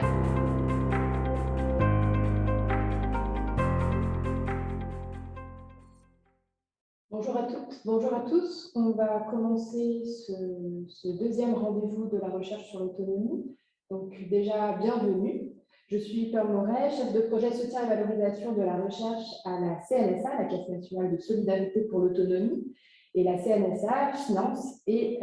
Bonjour à toutes, bonjour à tous. On va commencer ce deuxième rendez-vous de la recherche sur l'autonomie. Donc déjà, bienvenue. Je suis Peur Moret, chef de projet soutien et valorisation de la recherche à la CNSA, la Caisse nationale de solidarité pour l'autonomie. Et la CNSA finance et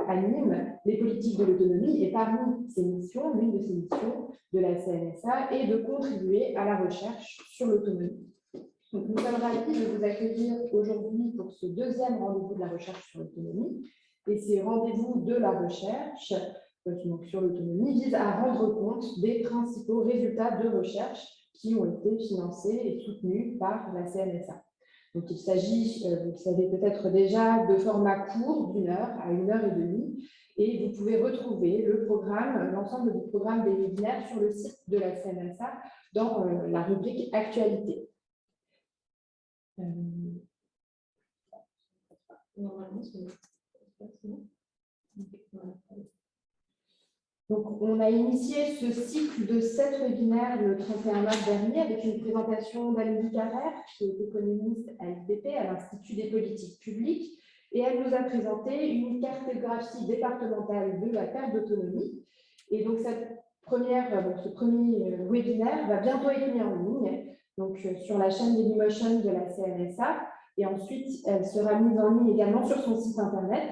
anime les politiques de l'autonomie. Et parmi ces missions, l'une de ces missions de la CNSA est de contribuer à la recherche sur l'autonomie. Nous sommes ravis de vous accueillir aujourd'hui pour ce deuxième rendez-vous de la recherche sur l'autonomie. Et ces rendez-vous de la recherche sur l'autonomie visent à rendre compte des principaux résultats de recherche qui ont été financés et soutenus par la CNSA. Donc, il s'agit, vous le savez peut-être déjà, de formats courts d'1 heure à 1 heure et demie. Et vous pouvez retrouver le programme, l'ensemble du programme des webinaires sur le site de la CNSA dans la rubrique Actualité. Normalement, donc, on a initié ce cycle de 7 webinaires le 31 mars dernier avec une présentation d'Amélie Carrère, qui est économiste à l'IPP, à l'Institut des politiques publiques, et elle nous a présenté une cartographie départementale de la perte d'autonomie. Et donc, ce premier webinaire va bientôt être mis en ligne, donc sur la chaîne Dailymotion de la CNSA, et ensuite, elle sera mise en ligne également sur son site internet.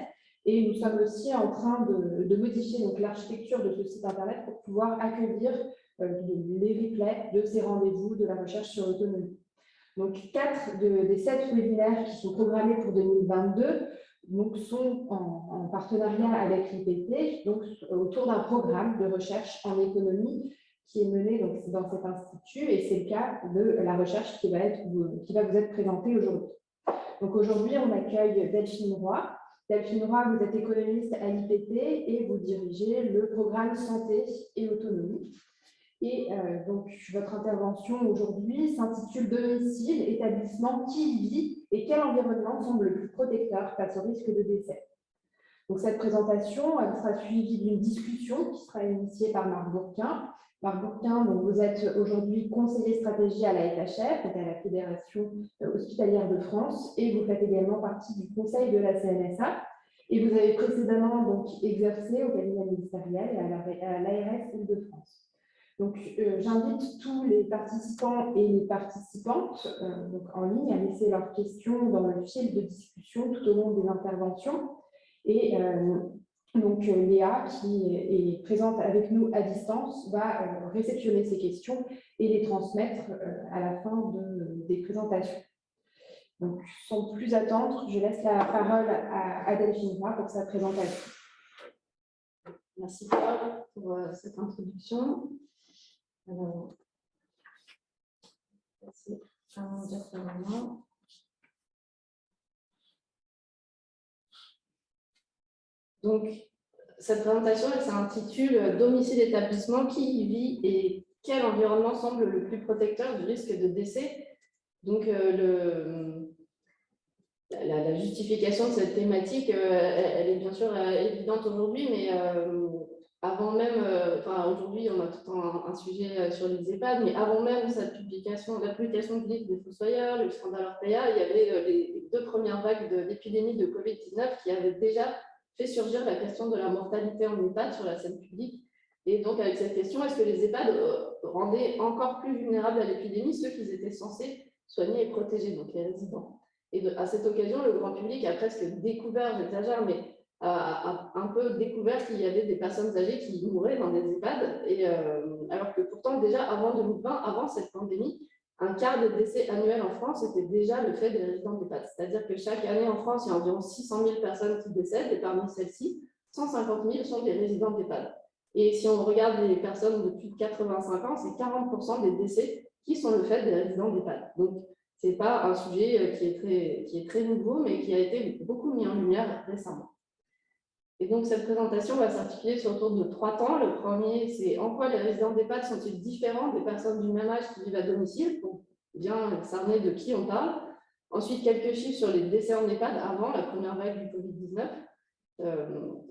Et nous sommes aussi en train de modifier l'architecture de ce site internet pour pouvoir accueillir les replays de ces rendez-vous de la recherche sur l'autonomie. Donc, 4 des 7 webinaires qui sont programmés pour 2022 donc, sont en partenariat avec l'IPT, donc autour d'un programme de recherche en économie qui est mené donc, dans cet institut, et c'est le cas de la recherche qui va vous être présentée aujourd'hui. Donc aujourd'hui, on accueille Delphine Roy. Delphine Roy, vous êtes économiste à l'IPT et vous dirigez le programme Santé et Autonomie. Et donc, votre intervention aujourd'hui s'intitule « Domicile, établissement, qui y vit et quel environnement semble le plus protecteur face au risque de décès ?» Donc, cette présentation elle sera suivie d'une discussion qui sera initiée par Marc Bourquin. Marc Bourquin, donc vous êtes aujourd'hui conseiller stratégie à la FHF, donc à la Fédération hospitalière de France, et vous faites également partie du conseil de la CNSA. Et vous avez précédemment donc, exercé au cabinet ministériel et à l'ARS Île-de-France. Donc, j'invite tous les participants et les participantes donc en ligne à laisser leurs questions dans le fil de discussion tout au long des interventions. Et donc, Léa, qui est présente avec nous à distance, va réceptionner ces questions et les transmettre à la fin des présentations. Donc, sans plus attendre, je laisse la parole à Delphine Roy pour sa présentation. Merci Paul pour cette introduction. Alors, c'est un directement. Donc, cette présentation, elle s'intitule « Domicile établissement, qui y vit et quel environnement semble le plus protecteur du risque de décès ?» Donc, la justification de cette thématique, elle est bien sûr évidente aujourd'hui, mais avant même, aujourd'hui, on a tout un sujet sur les EHPAD, mais avant même cette publication, la publication publique des Fossoyeurs, le scandale Orpea, il y avait les 2 premières vagues de l'épidémie de Covid-19 qui avaient déjà fait surgir la question de la mortalité en EHPAD sur la scène publique. Et donc, avec cette question, est-ce que les EHPAD rendaient encore plus vulnérables à l'épidémie ceux qu'ils étaient censés soigner et protéger, donc les résidents? Et à cette occasion, le grand public a presque découvert, j'exagère, mais a un peu découvert qu'il y avait des personnes âgées qui mouraient dans des EHPAD, et, alors que pourtant, déjà avant 2020, avant cette pandémie, un quart des décès annuels en France était déjà le fait des résidents d'EHPAD. C'est-à-dire que chaque année en France, il y a environ 600 000 personnes qui décèdent, et parmi celles-ci, 150 000 sont des résidents d'EHPAD. Et si on regarde les personnes de plus de 85 ans, c'est 40% des décès qui sont le fait des résidents d'EHPAD. Donc, ce n'est pas un sujet qui est très nouveau, mais qui a été beaucoup mis en lumière récemment. Et donc, cette présentation va s'articuler autour de 3 temps. Le premier, c'est en quoi les résidents d'EHPAD sont-ils différents des personnes du même âge qui vivent à domicile, pour bien cerner de qui on parle. Ensuite, quelques chiffres sur les décès en EHPAD avant la première vague du Covid-19.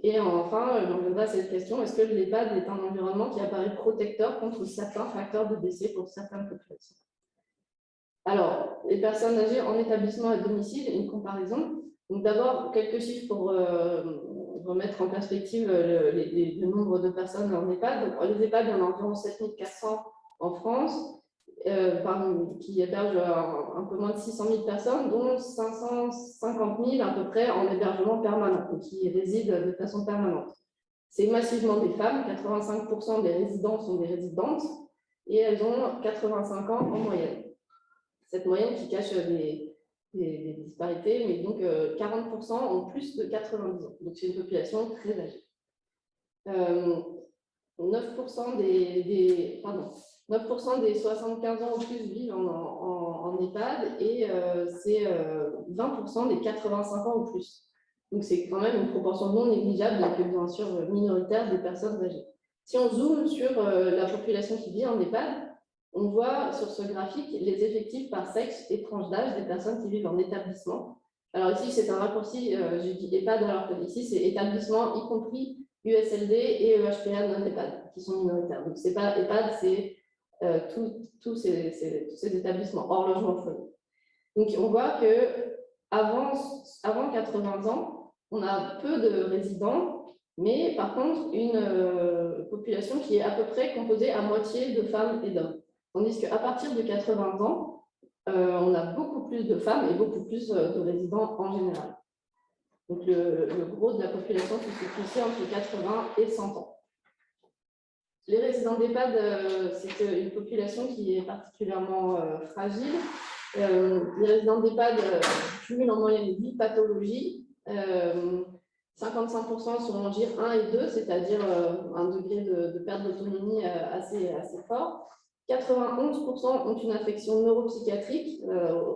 Et enfin, j'en viendrai à cette question, est-ce que l'EHPAD est un environnement qui apparaît protecteur contre certains facteurs de décès pour certaines populations? Alors, les personnes âgées en établissement à domicile, une comparaison. Donc d'abord, quelques chiffres pour remettre en perspective le nombre de personnes en EHPAD. Donc, les EHPAD, il y en a environ 7400 en France, qui hébergent un peu moins de 600 000 personnes, dont 550 000 à peu près en hébergement permanent, donc qui résident de façon permanente. C'est massivement des femmes, 85% des résidents sont des résidentes, et elles ont 85 ans en moyenne. Cette moyenne qui cache des disparités, mais donc 40% ont plus de 90 ans. Donc c'est une population très âgée. 9% des 75 ans ou plus vivent en EHPAD et c'est 20% des 85 ans ou plus. Donc c'est quand même une proportion non négligeable, mais bien sûr minoritaire, des personnes âgées. Si on zoome sur la population qui vit en EHPAD, on voit sur ce graphique les effectifs par sexe et tranche d'âge des personnes qui vivent en établissement. Alors ici, c'est un raccourci, je dis EHPAD, alors que ici, c'est établissement, y compris USLD et EHPA non EHPAD, qui sont minoritaires. Donc, ce n'est pas EHPAD, c'est tous ces établissements, hors logement de foyer. Donc, on voit qu'avant 80 ans, on a peu de résidents, mais par contre, une population qui est à peu près composée à moitié de femmes et d'hommes. Tandis qu'à partir de 80 ans, on a beaucoup plus de femmes et beaucoup plus de résidents en général. Donc, le gros de la population se situe ici entre 80 et 100 ans. Les résidents d'EHPAD, c'est une population qui est particulièrement fragile. Les résidents d'EHPAD cumulent en moyenne 8 pathologies. 55% sont en GIR 1 et 2, c'est-à-dire un degré de perte d'autonomie assez fort. 91% ont une affection neuropsychiatrique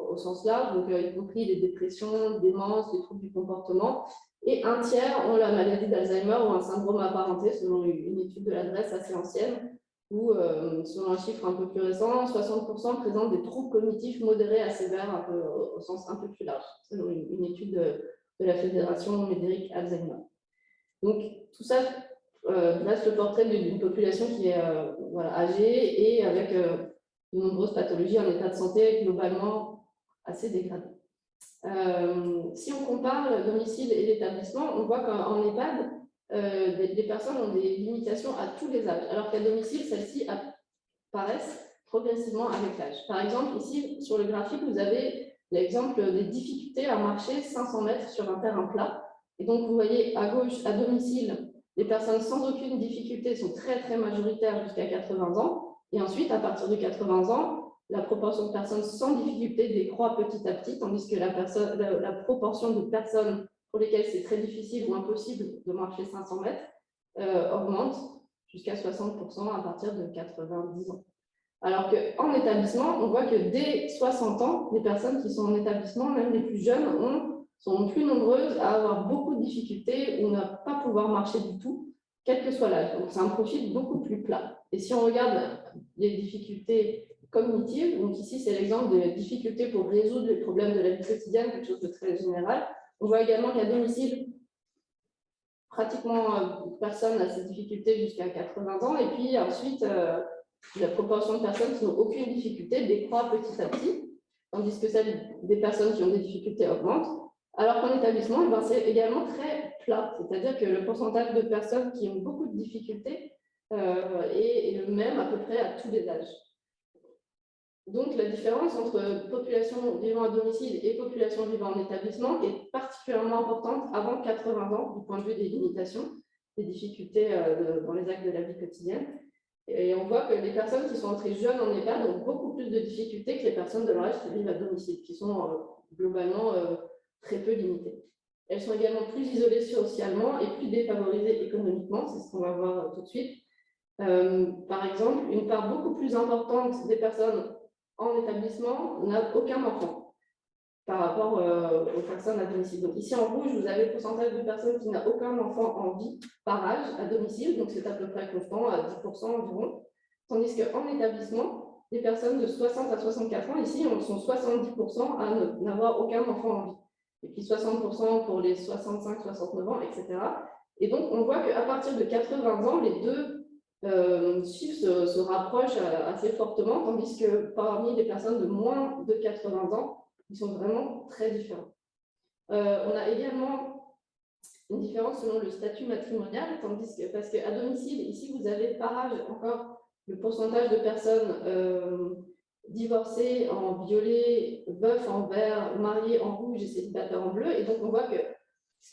au sens large, donc y compris les dépressions, démences, les troubles du comportement, et un tiers ont la maladie d'Alzheimer ou un syndrome apparenté, selon une étude de l'adresse assez ancienne, ou selon un chiffre un peu plus récent, 60% présentent des troubles cognitifs modérés à sévères, un peu, au sens un peu plus large, selon une étude de la Fédération Médéric Alzheimer. Donc tout ça dresse le portrait d'une population qui est âgée et avec de nombreuses pathologies en état de santé globalement assez dégradé. Si on compare le domicile et l'établissement, on voit qu'en EHPAD, les personnes ont des limitations à tous les âges, alors qu'à domicile, celles-ci apparaissent progressivement avec l'âge. Par exemple, ici, sur le graphique, vous avez l'exemple des difficultés à marcher 500 mètres sur un terrain plat. Et donc, vous voyez à gauche, à domicile, les personnes sans aucune difficulté sont très, très majoritaires jusqu'à 80 ans. Et ensuite, à partir de 80 ans, la proportion de personnes sans difficulté décroît petit à petit, tandis que la proportion de personnes pour lesquelles c'est très difficile ou impossible de marcher 500 mètres augmente jusqu'à 60% à partir de 90 ans. Alors qu'en établissement, on voit que dès 60 ans, les personnes qui sont en établissement, même les plus jeunes, sont plus nombreuses à avoir beaucoup de difficultés ou ne pas pouvoir marcher du tout, quel que soit l'âge. Donc, c'est un profil beaucoup plus plat. Et si on regarde les difficultés cognitives, donc ici, c'est l'exemple de difficultés pour résoudre les problèmes de la vie quotidienne, quelque chose de très général. On voit également qu'à domicile, pratiquement personne n'a ces difficultés jusqu'à 80 ans. Et puis ensuite, la proportion de personnes qui n'ont aucune difficulté décroît petit à petit, tandis que celle des personnes qui ont des difficultés augmente. Alors qu'en établissement, c'est également très plat, c'est-à-dire que le pourcentage de personnes qui ont beaucoup de difficultés est le même à peu près à tous les âges. Donc, la différence entre population vivant à domicile et population vivant en établissement est particulièrement importante avant 80 ans, du point de vue des limitations, des difficultés dans les actes de la vie quotidienne. Et on voit que les personnes qui sont entrées jeunes en EHPAD ont beaucoup plus de difficultés que les personnes de leur âge qui vivent à domicile, qui sont globalement très peu limitées. Elles sont également plus isolées socialement et plus défavorisées économiquement, c'est ce qu'on va voir tout de suite. Par exemple, une part beaucoup plus importante des personnes en établissement n'a aucun enfant par rapport aux personnes à domicile. Donc ici en rouge, vous avez le pourcentage de personnes qui n'ont aucun enfant en vie par âge à domicile, donc c'est à peu près constant à 10% environ. Tandis qu'en établissement, les personnes de 60 à 64 ans, ici, sont 70% à n'avoir aucun enfant en vie. et puis 60% pour les 65-69 ans, etc. Et donc, on voit qu'à partir de 80 ans, les deux chiffres se rapprochent assez fortement, tandis que parmi les personnes de moins de 80 ans, ils sont vraiment très différents. On a également une différence selon le statut matrimonial, tandis que, parce qu'à domicile, ici, vous avez par âge encore le pourcentage de personnes divorcées en violet, veufs en vert, mariées en rouge et célibataires en bleu. Et donc, on voit que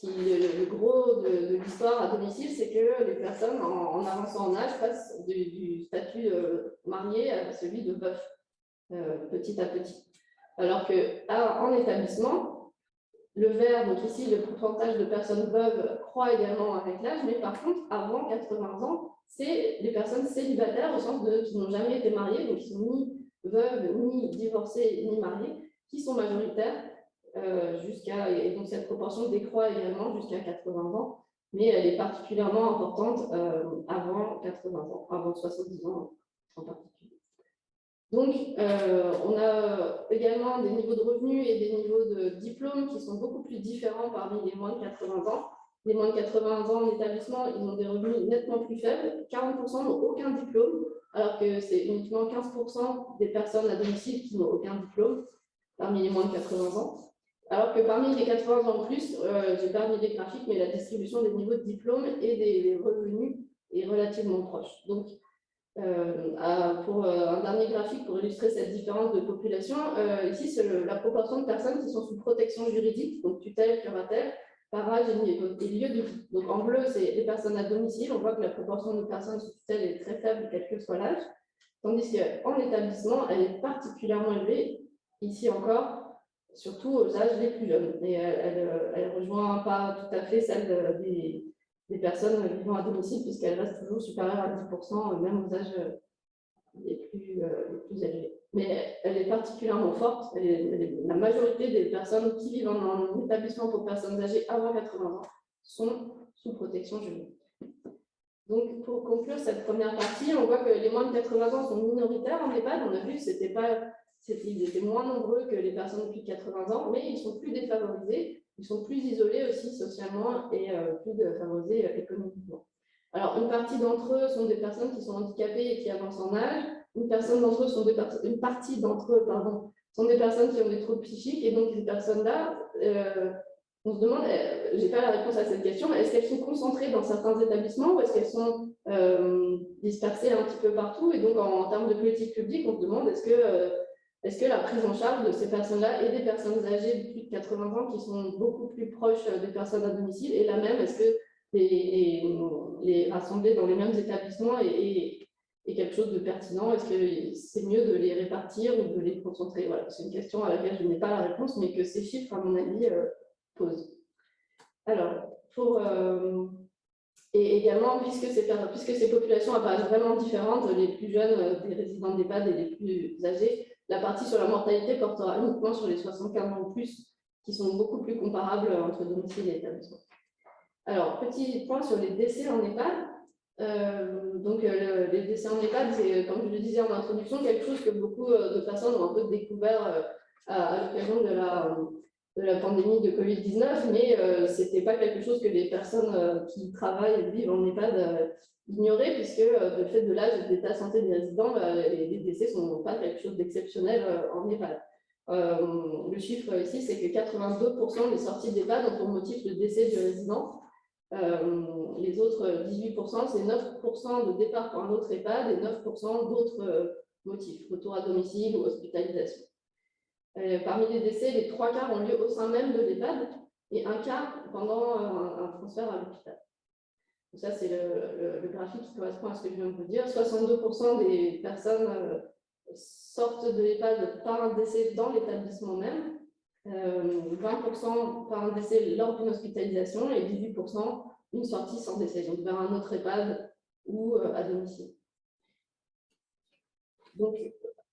le gros de l'histoire à domicile, c'est que les personnes, en avançant en âge, passent du statut marié à celui de veuf, petit à petit. Alors qu'en établissement, le vert, donc ici, le pourcentage de personnes veuves croît également avec l'âge, mais par contre, avant 80 ans, c'est les personnes célibataires, au sens de qui n'ont jamais été mariées, donc qui sont ni veuves, ni divorcées, ni mariées, qui sont majoritaires, et donc cette proportion décroît également jusqu'à 80 ans, mais elle est particulièrement importante avant 80 ans, avant 70 ans en particulier. Donc, on a également des niveaux de revenus et des niveaux de diplômes qui sont beaucoup plus différents parmi les moins de 80 ans. Les moins de 80 ans en établissement, ils ont des revenus nettement plus faibles. 40% n'ont aucun diplôme, alors que c'est uniquement 15% des personnes à domicile qui n'ont aucun diplôme parmi les moins de 80 ans. Alors que parmi les 80 ans en plus, j'ai pas mis les graphiques, mais la distribution des niveaux de diplôme et des revenus est relativement proche. Donc, pour un dernier graphique pour illustrer cette différence de population, ici c'est la proportion de personnes qui sont sous protection juridique, donc tutelle, curatelle, par âge et lieu de vie. Donc en bleu, c'est les personnes à domicile. On voit que la proportion de personnes sous tutelle est très faible, quel que soit l'âge, tandis qu'en établissement, elle est particulièrement élevée, ici encore, surtout aux âges les plus jeunes. Et elle rejoint pas tout à fait celle des personnes vivant à domicile, puisqu'elle reste toujours supérieure à 10%, même aux âges les plus élevés. Mais elle est particulièrement forte. La majorité des personnes qui vivent en établissement pour personnes âgées avant 80 ans sont sous protection juridique. Donc, pour conclure cette première partie, on voit que les moins de 80 ans sont minoritaires en EHPAD. On a vu qu'ils étaient moins nombreux que les personnes depuis 80 ans, mais ils sont plus défavorisés. Ils sont plus isolés aussi socialement et plus favorisés économiquement. Alors, une partie d'entre eux sont des personnes qui sont handicapées et qui avancent en âge. Une partie d'entre eux sont des personnes qui ont des troubles psychiques. Et donc, ces personnes-là, on se demande, je n'ai pas la réponse à cette question, est-ce qu'elles sont concentrées dans certains établissements ou est-ce qu'elles sont dispersées un petit peu partout? Et donc, en termes de politique publique, on se demande, est-ce que la prise en charge de ces personnes-là et des personnes âgées de plus de 80 ans qui sont beaucoup plus proches des personnes à domicile est la même? Est-ce que les rassembler dans les mêmes établissements est quelque chose de pertinent? Est-ce que c'est mieux de les répartir ou de les concentrer? Voilà, c'est une question à laquelle je n'ai pas la réponse, mais que ces chiffres, à mon avis, posent. Alors, et également, puisque ces populations apparaissent vraiment différentes, les plus jeunes des résidents d'EHPAD et les plus âgés, la partie sur la mortalité portera uniquement sur les 75 ans ou plus, qui sont beaucoup plus comparables entre domicile et établissement. Alors, petit point sur les décès en EHPAD. Les décès en EHPAD, c'est, comme je le disais en introduction, quelque chose que beaucoup de personnes ont un peu découvert à l'occasion de la pandémie de Covid-19, mais ce n'était pas quelque chose que les personnes qui travaillent et vivent en EHPAD ignoraient, puisque du fait de l'âge et de l'état de santé des résidents, les décès ne sont pas quelque chose d'exceptionnel en EHPAD. Le chiffre ici, c'est que 82% des sorties d'EHPAD ont pour motif le décès du résident. Les autres 18%, c'est 9% de départ pour un autre EHPAD et 9% d'autres motifs, retour à domicile ou hospitalisation. Parmi les décès, les 3 quarts ont lieu au sein même de l'EHPAD et 1 quart pendant un transfert à l'hôpital. Ça, c'est le graphique qui correspond à ce que je viens de vous dire. 62% des personnes sortent de l'EHPAD par un décès dans l'établissement même. 20% par un décès lors d'une hospitalisation et 18% une sortie sans décès, donc vers un autre EHPAD ou à domicile. Donc,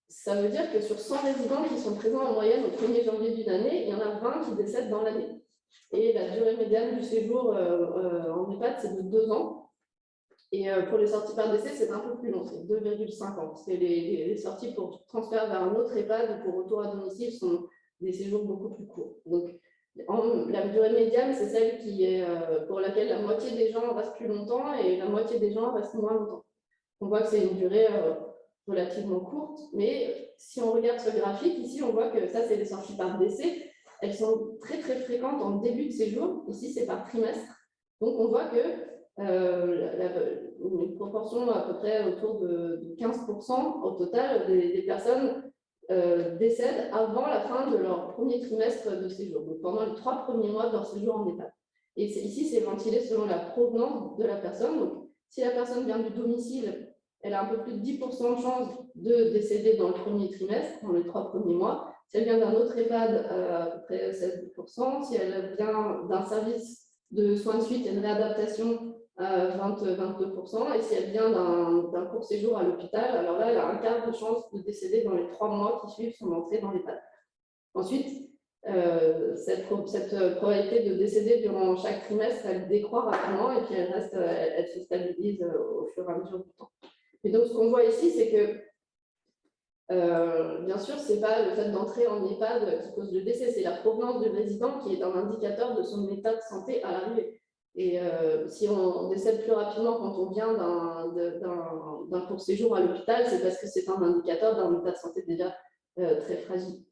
ça veut dire que sur 100 résidents qui sont présents en moyenne au 1er janvier d'une année, il y en a 20 qui décèdent dans l'année. Et la durée médiane du séjour en EHPAD, c'est de 2 ans. Et pour les sorties par décès, c'est un peu plus long, c'est 2,5 ans. Parce que les sorties pour transfert vers un autre EHPAD ou pour retour à domicile sont des séjours beaucoup plus courts. Donc, La durée médiane, c'est celle pour laquelle la moitié des gens restent plus longtemps et la moitié des gens restent moins longtemps. On voit que c'est une durée relativement courte, mais si on regarde ce graphique, ici, on voit que ça, c'est les sorties par décès. Elles sont très, très fréquentes en début de séjour. Ici, c'est par trimestre. Donc, on voit que une proportion à peu près autour de 15% au total des personnes décèdent avant la fin de leur premier trimestre de séjour, donc pendant les 3 premiers mois de leur séjour en EHPAD. Et ici, c'est ventilé selon la provenance de la personne. Donc, si la personne vient du domicile, elle a un peu plus de 10% de chance de décéder dans le premier trimestre, dans les 3 premiers mois. Si elle vient d'un autre EHPAD, à peu près 16%. Si elle vient d'un service de soins de suite et de réadaptation, 22%. Et si elle vient d'un court séjour à l'hôpital, alors là, elle a un quart de chance de décéder dans les 3 mois qui suivent son entrée dans l'EHPAD. Ensuite, cette probabilité de décéder durant chaque trimestre, elle décroît rapidement et puis elle se stabilise au fur et à mesure du temps. Et donc, ce qu'on voit ici, c'est que, bien sûr, ce n'est pas le fait d'entrer en EHPAD qui cause le décès, c'est la provenance du résident qui est un indicateur de son état de santé à l'arrivée. Et si on décède plus rapidement quand on vient d'un court séjour à l'hôpital, c'est parce que c'est un indicateur d'un état de santé déjà très fragile.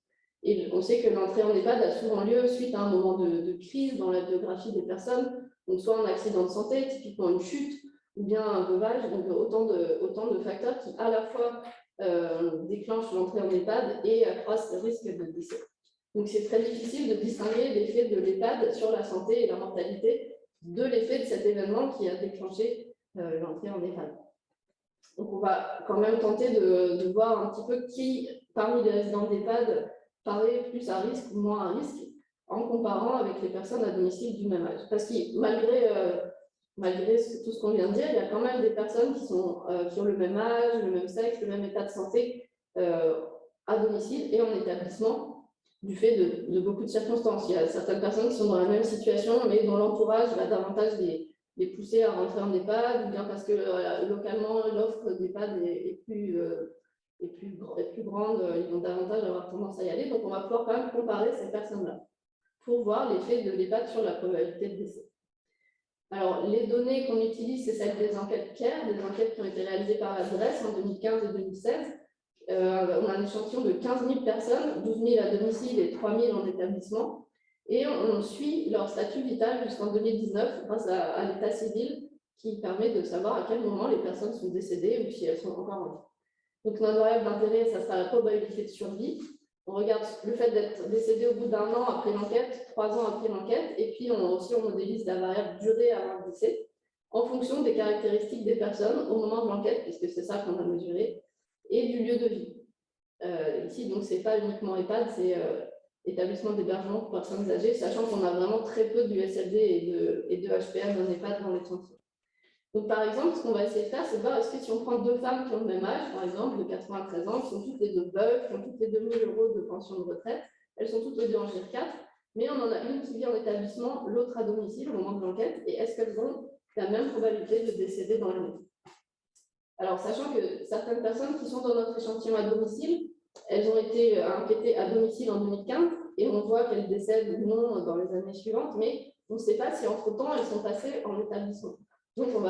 Et on sait que l'entrée en EHPAD a souvent lieu suite à un moment de crise dans la biographie des personnes, donc soit un accident de santé, typiquement une chute, ou bien un veuvage, donc autant de facteurs qui à la fois déclenchent l'entrée en EHPAD et accroissent le risque de décès. Donc c'est très difficile de distinguer l'effet de l'EHPAD sur la santé et la mortalité de l'effet de cet événement qui a déclenché l'entrée en EHPAD. Donc on va quand même tenter de voir un petit peu qui, parmi les résidents d'EHPAD, paraît plus à risque ou moins à risque en comparant avec les personnes à domicile du même âge. Parce que malgré tout ce qu'on vient de dire, il y a quand même des personnes qui ont le même âge, le même sexe, le même état de santé à domicile et en établissement du fait de beaucoup de circonstances. Il y a certaines personnes qui sont dans la même situation, mais dont l'entourage va davantage les pousser à rentrer en EHPAD, ou bien parce que localement, l'offre d'EHPAD est plus grande, ils vont davantage avoir tendance à y aller. Donc, on va pouvoir quand même comparer ces personnes-là pour voir l'effet de l'EHPAD sur la probabilité de décès. Alors, les données qu'on utilise, c'est celles des enquêtes CARE, des enquêtes qui ont été réalisées par l'adresse en 2015 et 2016. On a un échantillon de 15 000 personnes, 12 000 à domicile et 3 000 en établissement. Et on suit leur statut vital jusqu'en 2019 grâce à l'état civil qui permet de savoir à quel moment les personnes sont décédées ou si elles sont encore en vie. Donc, notre variable d'intérêt, ça sera la probabilité de survie. On regarde le fait d'être décédé au bout d'1 an après l'enquête, 3 ans après l'enquête, et puis on modélise la variable durée avant le décès en fonction des caractéristiques des personnes au moment de l'enquête, puisque c'est ça qu'on a mesuré, et du lieu de vie. Ici, donc, ce n'est pas uniquement EHPAD, c'est établissement d'hébergement pour personnes âgées, sachant qu'on a vraiment très peu d'USLD et de HPM en EHPAD dans l'échantillon. Donc, par exemple, ce qu'on va essayer de faire, c'est de voir est-ce que si on prend 2 femmes qui ont le même âge, par exemple, de 93 ans, qui sont toutes les 2 veuves, qui ont toutes les 2 000 € de pension de retraite, elles sont toutes les 2 en GIR 4, mais on en a une qui vit en établissement, l'autre à domicile au moment de l'enquête, et est-ce qu'elles ont la même probabilité de décéder dans l'année? Alors, sachant que certaines personnes qui sont dans notre échantillon à domicile, elles ont été enquêtées à domicile en 2015, et on voit qu'elles décèdent ou non dans les années suivantes, mais on ne sait pas si entre-temps elles sont passées en établissement. Donc, on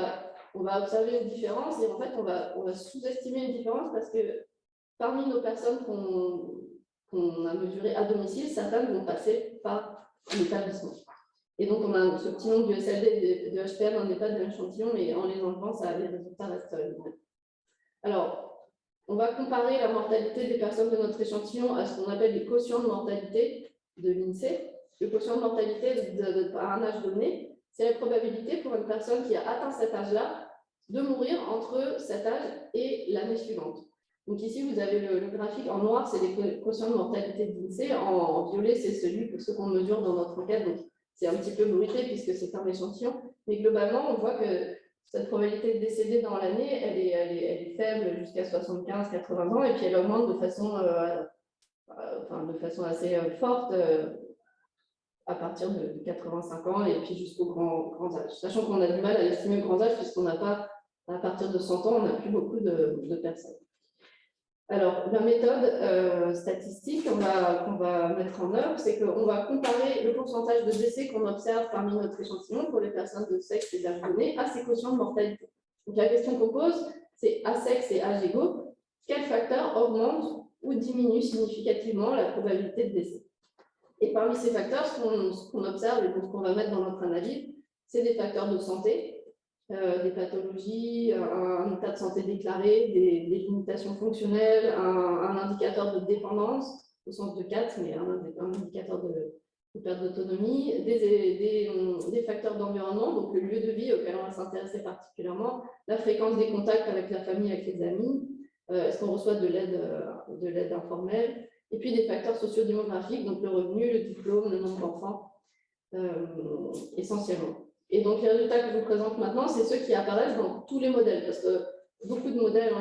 va observer une différence et en fait, on va sous-estimer une différence parce que parmi nos personnes qu'on a mesurées à domicile, certaines vont passer par l'établissement. Et donc, on a ce petit nombre de USLD et de HPM en EHPAD de l'échantillon, mais en les enlevant, les résultats restent les mêmes. Alors, on va comparer la mortalité des personnes de notre échantillon à ce qu'on appelle les quotients de mortalité de l'INSEE. Le quotient de mortalité à un âge donné, c'est la probabilité pour une personne qui a atteint cet âge-là de mourir entre cet âge et l'année suivante. Donc ici, vous avez le graphique en noir, c'est les quotients de mortalité de l'INSEE. En violet, c'est ceux qu'on mesure dans notre enquête. Donc c'est un petit peu bruité puisque c'est un échantillon. Mais globalement, on voit que cette probabilité de décéder dans l'année, elle est faible jusqu'à 75-80 ans et puis elle augmente de façon assez forte à partir de 85 ans et puis jusqu'au grand âge. Sachant qu'on a du mal à estimer le grand âge puisqu'on n'a pas, à partir de 100 ans, on n'a plus beaucoup de personnes. Alors, la méthode statistique qu'on va mettre en œuvre, c'est qu'on va comparer le pourcentage de décès qu'on observe parmi notre échantillon pour les personnes de sexe et d'âge donné à ces quotients de mortalité. Donc, la question qu'on pose, c'est à sexe et âge égaux, quel facteur augmente ou diminue significativement la probabilité de décès? Et parmi ces facteurs, ce qu'on observe et ce qu'on va mettre dans notre analyse, c'est des facteurs de santé, des pathologies, un état de santé déclaré, des limitations fonctionnelles, un indicateur de dépendance, au sens de 4, mais un indicateur de perte d'autonomie, des facteurs d'environnement, donc le lieu de vie auquel on va s'intéresser particulièrement, la fréquence des contacts avec la famille, avec les amis, est-ce qu'on reçoit de l'aide informelle, et puis des facteurs sociodémographiques, donc le revenu, le diplôme, le nombre d'enfants, essentiellement. Et donc, les résultats que je vous présente maintenant, c'est ceux qui apparaissent dans tous les modèles, parce que beaucoup de modèles,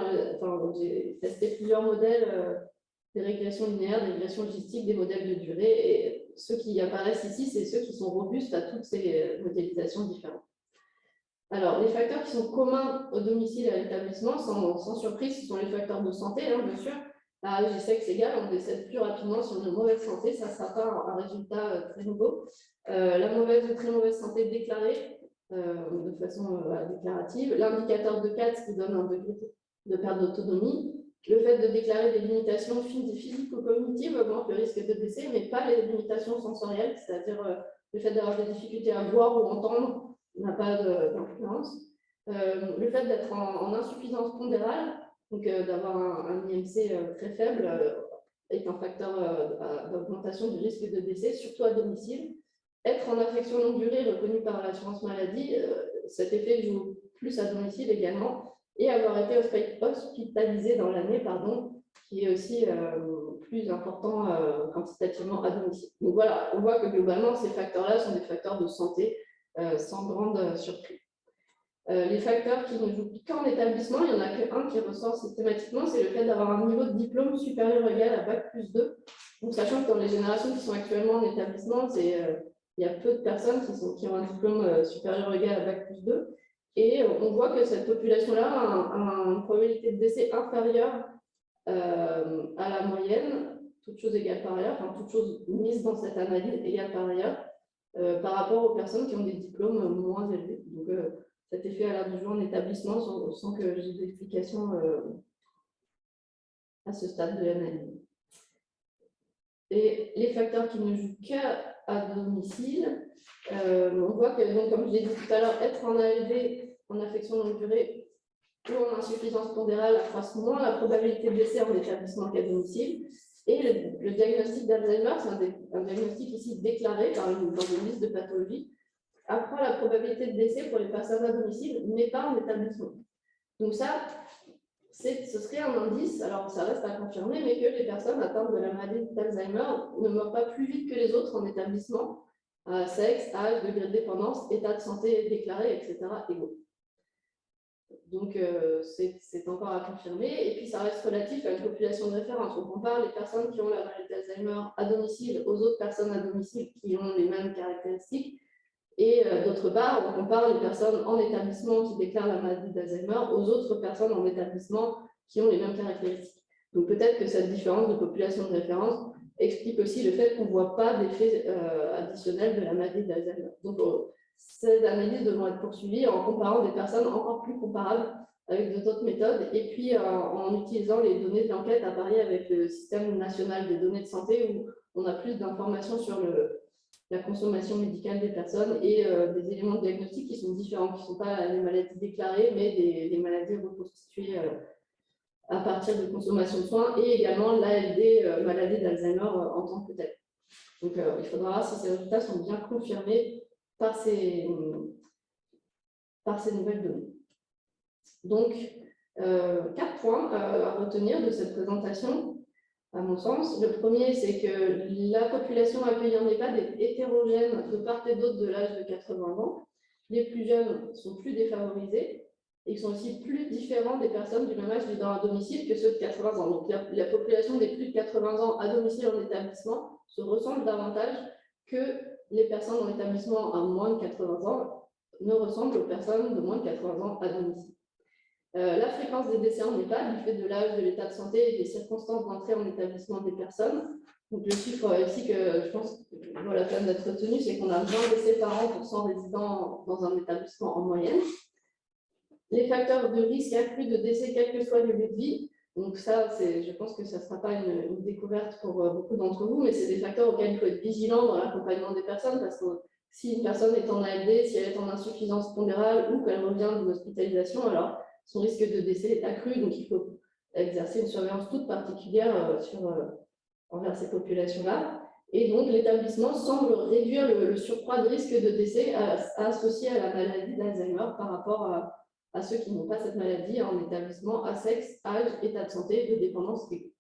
j'ai testé plusieurs modèles, des régressions linéaires, des régressions logistiques, des modèles de durée, et ceux qui apparaissent ici, c'est ceux qui sont robustes à toutes ces modélisations différentes. Alors, les facteurs qui sont communs au domicile et à l'établissement, sans surprise, ce sont les facteurs de santé, bien sûr. À âge et sexe égal, on décède plus rapidement si on est en mauvaise santé, ça ne sera pas un résultat très nouveau. La mauvaise ou très mauvaise santé déclarée de façon déclarative, l'indicateur de 4 qui donne un degré de perte d'autonomie, le fait de déclarer des limitations physico-cognitives augmente le risque de décès, mais pas les limitations sensorielles, c'est-à-dire le fait d'avoir des difficultés à voir ou entendre n'a pas d'influence. Le fait d'être en insuffisance pondérale, donc d'avoir un IMC très faible, est un facteur d'augmentation du risque de décès, surtout à domicile. Être en affection longue durée reconnue par l'assurance maladie, cet effet joue plus à domicile également, et avoir été hospitalisé dans l'année, qui est aussi plus important quantitativement à domicile. Donc voilà, on voit que globalement, ces facteurs-là sont des facteurs de santé sans grande surprise. Les facteurs qui ne jouent qu'en établissement, il n'y en a qu'un qui ressort systématiquement, c'est le fait d'avoir un niveau de diplôme supérieur ou égal à Bac+2. Donc, sachant que dans les générations qui sont actuellement en établissement, il y a peu de personnes qui ont un diplôme supérieur ou égal à Bac+2. Et on voit que cette population-là a une probabilité de décès inférieure à la moyenne, toutes choses égales par ailleurs, enfin toutes choses mises dans cette analyse égales par ailleurs, par rapport aux personnes qui ont des diplômes moins élevés. Donc, cet effet à l'heure du jour en établissement sans que j'ai d'explication à ce stade de l'analyse. Et les facteurs qui ne jouent qu'à domicile, on voit que, donc, comme je l'ai dit tout à l'heure, être en ALD, en affection longue durée, ou en insuffisance pondérale accroissent moins la probabilité de décès en établissement qu'à domicile. Et le diagnostic d'Alzheimer, c'est un diagnostic ici déclaré dans une liste de pathologies, accroît la probabilité de décès pour les personnes à domicile, mais pas en établissement. Donc ça, ce serait un indice, alors ça reste à confirmer, mais que les personnes atteintes de la maladie d'Alzheimer ne meurent pas plus vite que les autres en établissement, sexe, âge, degré de dépendance, état de santé déclaré, etc. égaux. Donc, c'est encore à confirmer. Et puis, ça reste relatif à une population de référence. On compare les personnes qui ont la maladie d'Alzheimer à domicile aux autres personnes à domicile qui ont les mêmes caractéristiques. Et d'autre part, on compare les personnes en établissement qui déclarent la maladie d'Alzheimer aux autres personnes en établissement qui ont les mêmes caractéristiques. Donc, peut-être que cette différence de population de référence explique aussi le fait qu'on ne voit pas d'effet additionnel de la maladie d'Alzheimer. Donc, ces analyses devront être poursuivies en comparant des personnes encore plus comparables avec d'autres méthodes et puis en utilisant les données de l'enquête à Paris avec le système national des données de santé où on a plus d'informations sur la consommation médicale des personnes et des éléments de diagnostic qui sont différents, qui ne sont pas les maladies déclarées, mais des maladies reconstituées à partir de consommation de soins et également l'ALD, maladie d'Alzheimer en tant que telle. Donc, il faudra voir si ces résultats sont bien confirmés par ces nouvelles données. Donc, 4 points à retenir de cette présentation, à mon sens. Le premier, c'est que la population accueillie en EHPAD est hétérogène de part et d'autre de l'âge de 80 ans. Les plus jeunes sont plus défavorisés et sont aussi plus différents des personnes du même âge vivant à domicile que ceux de 80 ans. Donc, la population des plus de 80 ans à domicile en établissement se ressemble davantage que les personnes en établissement à moins de 80 ans ne ressemblent aux personnes de moins de 80 ans à domicile. La fréquence des décès en EHPAD, du fait de l'âge, de l'état de santé et des circonstances d'entrée en établissement des personnes. Donc, le chiffre ici que je pense que vaut la peine d'être retenu, c'est qu'on a 20 décès par an pour 100 résidents dans un établissement en moyenne. Les facteurs de risque inclus de décès, quel que soit le lieu de vie. Donc ça, je pense que ça ne sera pas une découverte pour beaucoup d'entre vous, mais c'est des facteurs auxquels il faut être vigilant dans l'accompagnement des personnes, parce que si une personne est en ALD, si elle est en insuffisance pondérale ou qu'elle revient d'une hospitalisation, alors son risque de décès est accru, donc il faut exercer une surveillance toute particulière envers ces populations-là. Et donc, l'établissement semble réduire le surcroît de risque de décès associé à la maladie d'Alzheimer par rapport à ceux qui n'ont pas cette maladie en établissement à sexe, âge, état de santé, de dépendance aiguë.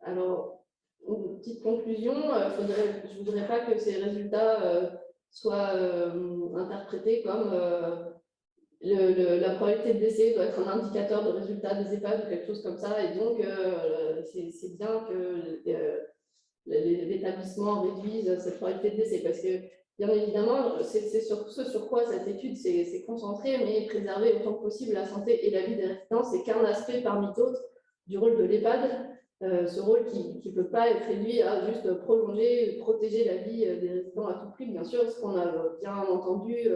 Alors, une petite conclusion, je ne voudrais pas que ces résultats soient interprétés comme la probabilité de décès doit être un indicateur de résultat des EHPAD ou quelque chose comme ça, et donc c'est bien que l'établissement réduise cette probabilité de décès, parce que bien évidemment, c'est sur ce sur quoi cette étude s'est concentrée, mais préserver autant que possible la santé et la vie des résidents, c'est qu'un aspect parmi d'autres du rôle de l'EHPAD, ce rôle qui ne peut pas être réduit à juste prolonger, protéger la vie des résidents à tout prix, bien sûr, ce qu'on a bien entendu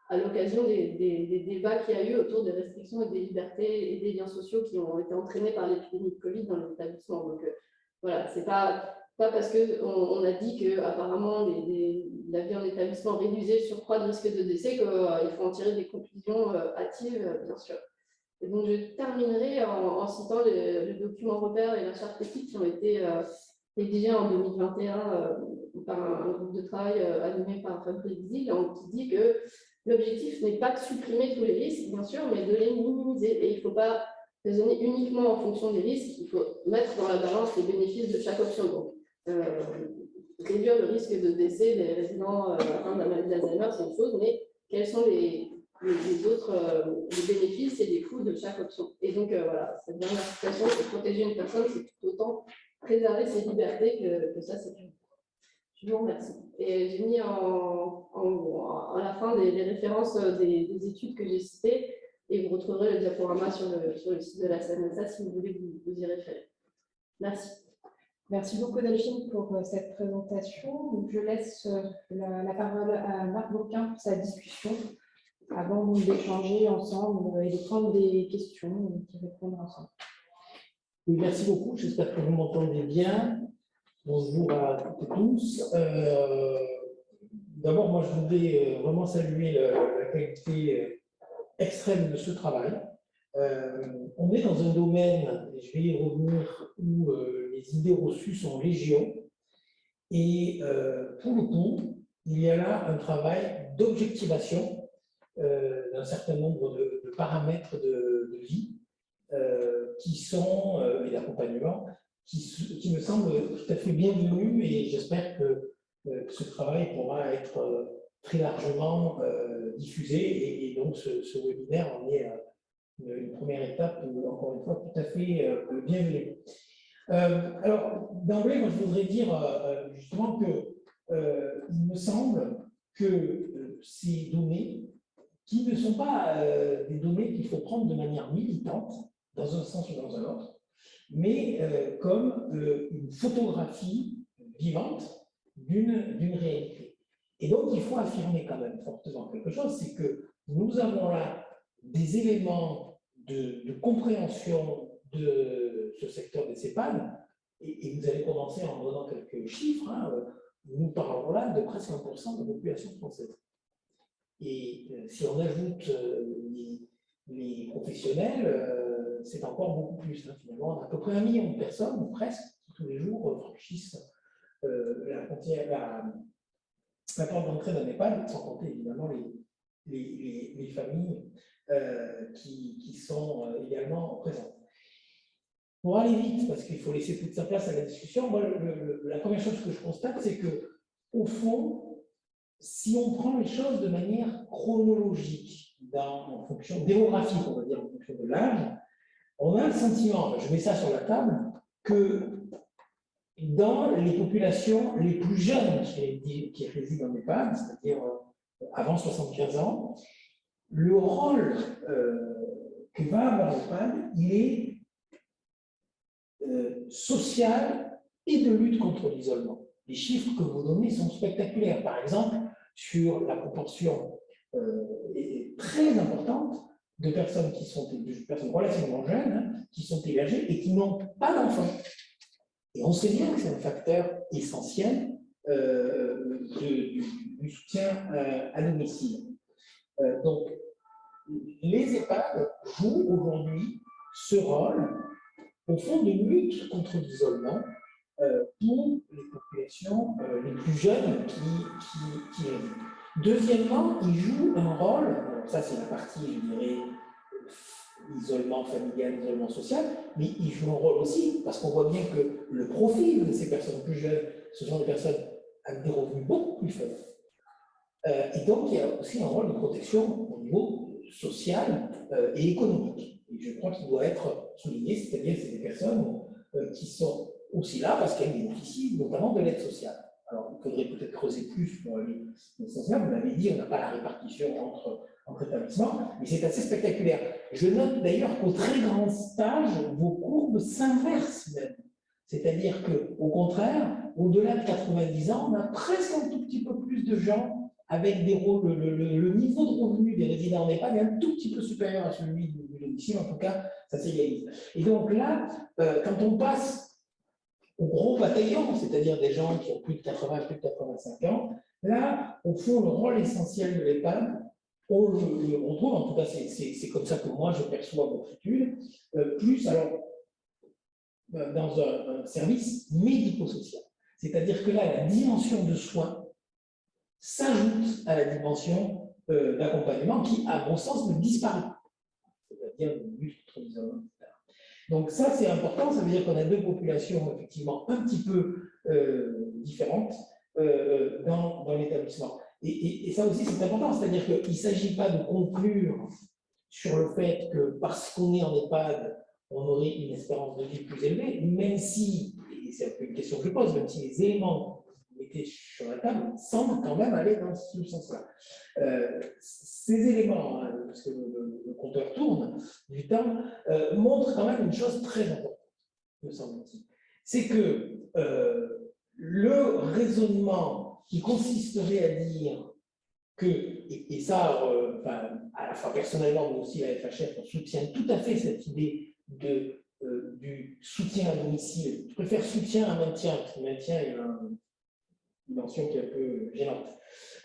à l'occasion des débats qu'il y a eu autour des restrictions et des libertés et des liens sociaux qui ont été entraînés par l'épidémie de Covid dans les établissements. Donc voilà, c'est pas parce qu'on a dit qu'apparemment la vie en établissement réduisait le surcroît de risque de décès qu'il faut en tirer des conclusions hâtives, bien sûr. Et donc, je terminerai en citant le document repère et la charte éthique qui ont été rédigés en 2021 par un groupe de travail animé par Fabrice Zil, qui dit que l'objectif n'est pas de supprimer tous les risques, bien sûr, mais de les minimiser. Et il ne faut pas raisonner uniquement en fonction des risques, il faut mettre dans la balance les bénéfices de chaque option. Donc, réduire le risque de décès des résidents atteints de la maladie d'Alzheimer, c'est une chose, mais quels sont les autres les bénéfices et les coûts de chaque option. Et donc, voilà, cette dernière citation, c'est protéger une personne, c'est tout autant préserver ses libertés que sa sécurité. Je vous remercie. Et j'ai mis à la fin les références des études que j'ai citées, et vous retrouverez le diaporama sur le site de la CNSA si vous voulez vous y référer. Merci. Merci beaucoup Delphine pour cette présentation. Donc, je laisse la parole à Marc Bourquin pour sa discussion avant d'échanger ensemble et de prendre des questions et de répondre ensemble. Oui, merci beaucoup. J'espère que vous m'entendez bien. Bonjour à toutes et tous. D'abord, moi, je voudrais vraiment saluer la qualité extrême de ce travail. On est dans un domaine, et je vais y revenir, où les idées reçues sont légion. Et pour le coup, il y a là un travail d'objectivation d'un certain nombre de paramètres de vie qui sont, et d'accompagnement, qui me semblent tout à fait bienvenus, et j'espère que ce travail pourra être très largement diffusé, et donc ce webinaire en est une première étape, encore une fois, tout à fait bienvenue. Alors, d'emblée, moi, je voudrais dire justement qu'il me semble que ces données, qui ne sont pas des données qu'il faut prendre de manière militante, dans un sens ou dans un autre, mais comme une photographie vivante d'une réalité. Et donc, il faut affirmer quand même fortement quelque chose, c'est que nous avons là des éléments de compréhension de ce secteur des EHPAD, et vous allez commencer en donnant quelques chiffres, hein, nous parlons là de presque 1% de la population française. Et si on ajoute les professionnels, c'est encore beaucoup plus. Hein, finalement, on a à peu près 1 million de personnes, ou presque, qui tous les jours franchissent la porte d'entrée d'un EHPAD, sans compter évidemment les familles qui sont également présentes. Pour aller vite, parce qu'il faut laisser toute sa place à la discussion, moi, la première chose que je constate, c'est que, au fond, si on prend les choses de manière chronologique, en fonction démographique, on va dire, en fonction de l'âge, on a le sentiment, je mets ça sur la table, que dans les populations les plus jeunes qui résident en EHPAD, c'est-à-dire avant 75 ans, le rôle que va avoir l'EHPAD, il est social et de lutte contre l'isolement. Les chiffres que vous donnez sont spectaculaires. Par exemple, sur la proportion très importante de personnes qui sont de personnes relativement jeunes, hein, qui sont hébergées et qui n'ont pas d'enfants. Et on sait bien que c'est un facteur essentiel du soutien à domicile. Donc, les EHPAD jouent aujourd'hui ce rôle, au fond, de lutte contre l'isolement pour les populations les plus jeunes qui résident. Deuxièmement, ils jouent un rôle, ça c'est la partie, je dirais, isolement familial, isolement social, mais ils jouent un rôle aussi, parce qu'on voit bien que le profil de ces personnes plus jeunes, ce sont des personnes avec des revenus beaucoup plus faibles. Et donc, il y a aussi un rôle de protection au niveau social et économique. Et je crois qu'il doit être souligné, c'est-à-dire que c'est des personnes qui sont aussi là parce qu'elles bénéficient notamment de l'aide sociale. Alors, il faudrait peut-être creuser plus pour les sociales. Vous l'avez dit, on n'a pas la répartition entre établissements, mais c'est assez spectaculaire. Je note d'ailleurs qu'au très grand stage, vos courbes s'inversent même. C'est-à-dire qu'au contraire, au-delà de 90 ans, on a presque un tout petit peu plus de gens avec des rôles, le niveau de revenu des résidents en EHPAD est un tout petit peu supérieur à celui du domicile, en tout cas, ça s'égalise. Et donc là, quand on passe au gros bataillon, c'est-à-dire des gens qui ont plus de 80, plus de 85 ans, là, au fond, le rôle essentiel de l'EHPAD, on trouve, en tout cas, c'est comme ça que moi je perçois votre étude, plus alors dans un service médico-social. C'est-à-dire que là, la dimension de soins s'ajoute à la dimension d'accompagnement qui, à mon sens, ne disparaît pas. C'est-à-dire de lutte contre l'isolement, etc. Donc ça, c'est important, ça veut dire qu'on a deux populations effectivement un petit peu différentes dans l'établissement. Et ça aussi, c'est important, c'est-à-dire qu'il ne s'agit pas de conclure sur le fait que parce qu'on est en EHPAD, on aurait une espérance de vie plus élevée, même si, et c'est un peu une question que je pose, même si les éléments que vous mettez sur la table semblent quand même aller dans ce sens-là. Ces éléments, hein, parce que le compteur tourne du temps, montrent quand même une chose très importante, me semble-t-il. C'est que le raisonnement qui consisterait à dire que, et ça, à la fois personnellement, mais aussi la FHF, on soutient tout à fait cette idée du soutien à domicile. Je préfère soutien à maintien, parce que maintien est une dimension qui est un peu gênante.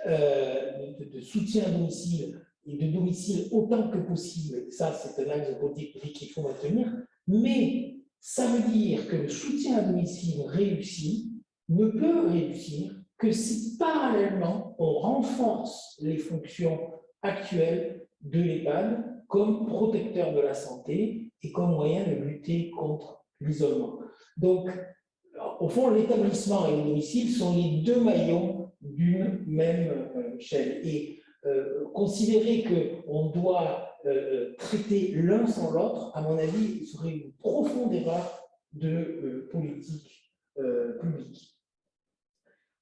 De soutien à domicile et de domicile autant que possible, ça c'est un axe de politique qu'il faut maintenir, mais ça veut dire que le soutien à domicile réussi ne peut réussir que si parallèlement on renforce les fonctions actuelles de l'EHPAD comme protecteur de la santé et comme moyen de lutter contre l'isolement. Donc, au fond, l'établissement et le domicile sont les deux maillons d'une même chaîne. Et considérer qu'on doit traiter l'un sans l'autre, à mon avis, serait une profonde erreur de politique publique.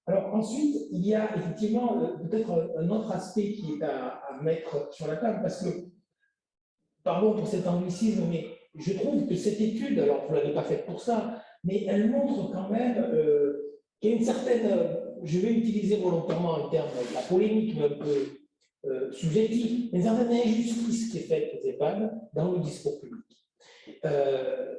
Alors ensuite, il y a effectivement peut-être un autre aspect qui est à mettre sur la table, parce que, pardon pour cet anglicisme, mais je trouve que cette étude, alors vous ne l'avez pas faite pour ça, mais elle montre quand même qu'il y a une certaine, je vais utiliser volontairement un terme, la polémique, mais un peu subjective, une certaine injustice qui est faite aux EHPAD dans le discours public.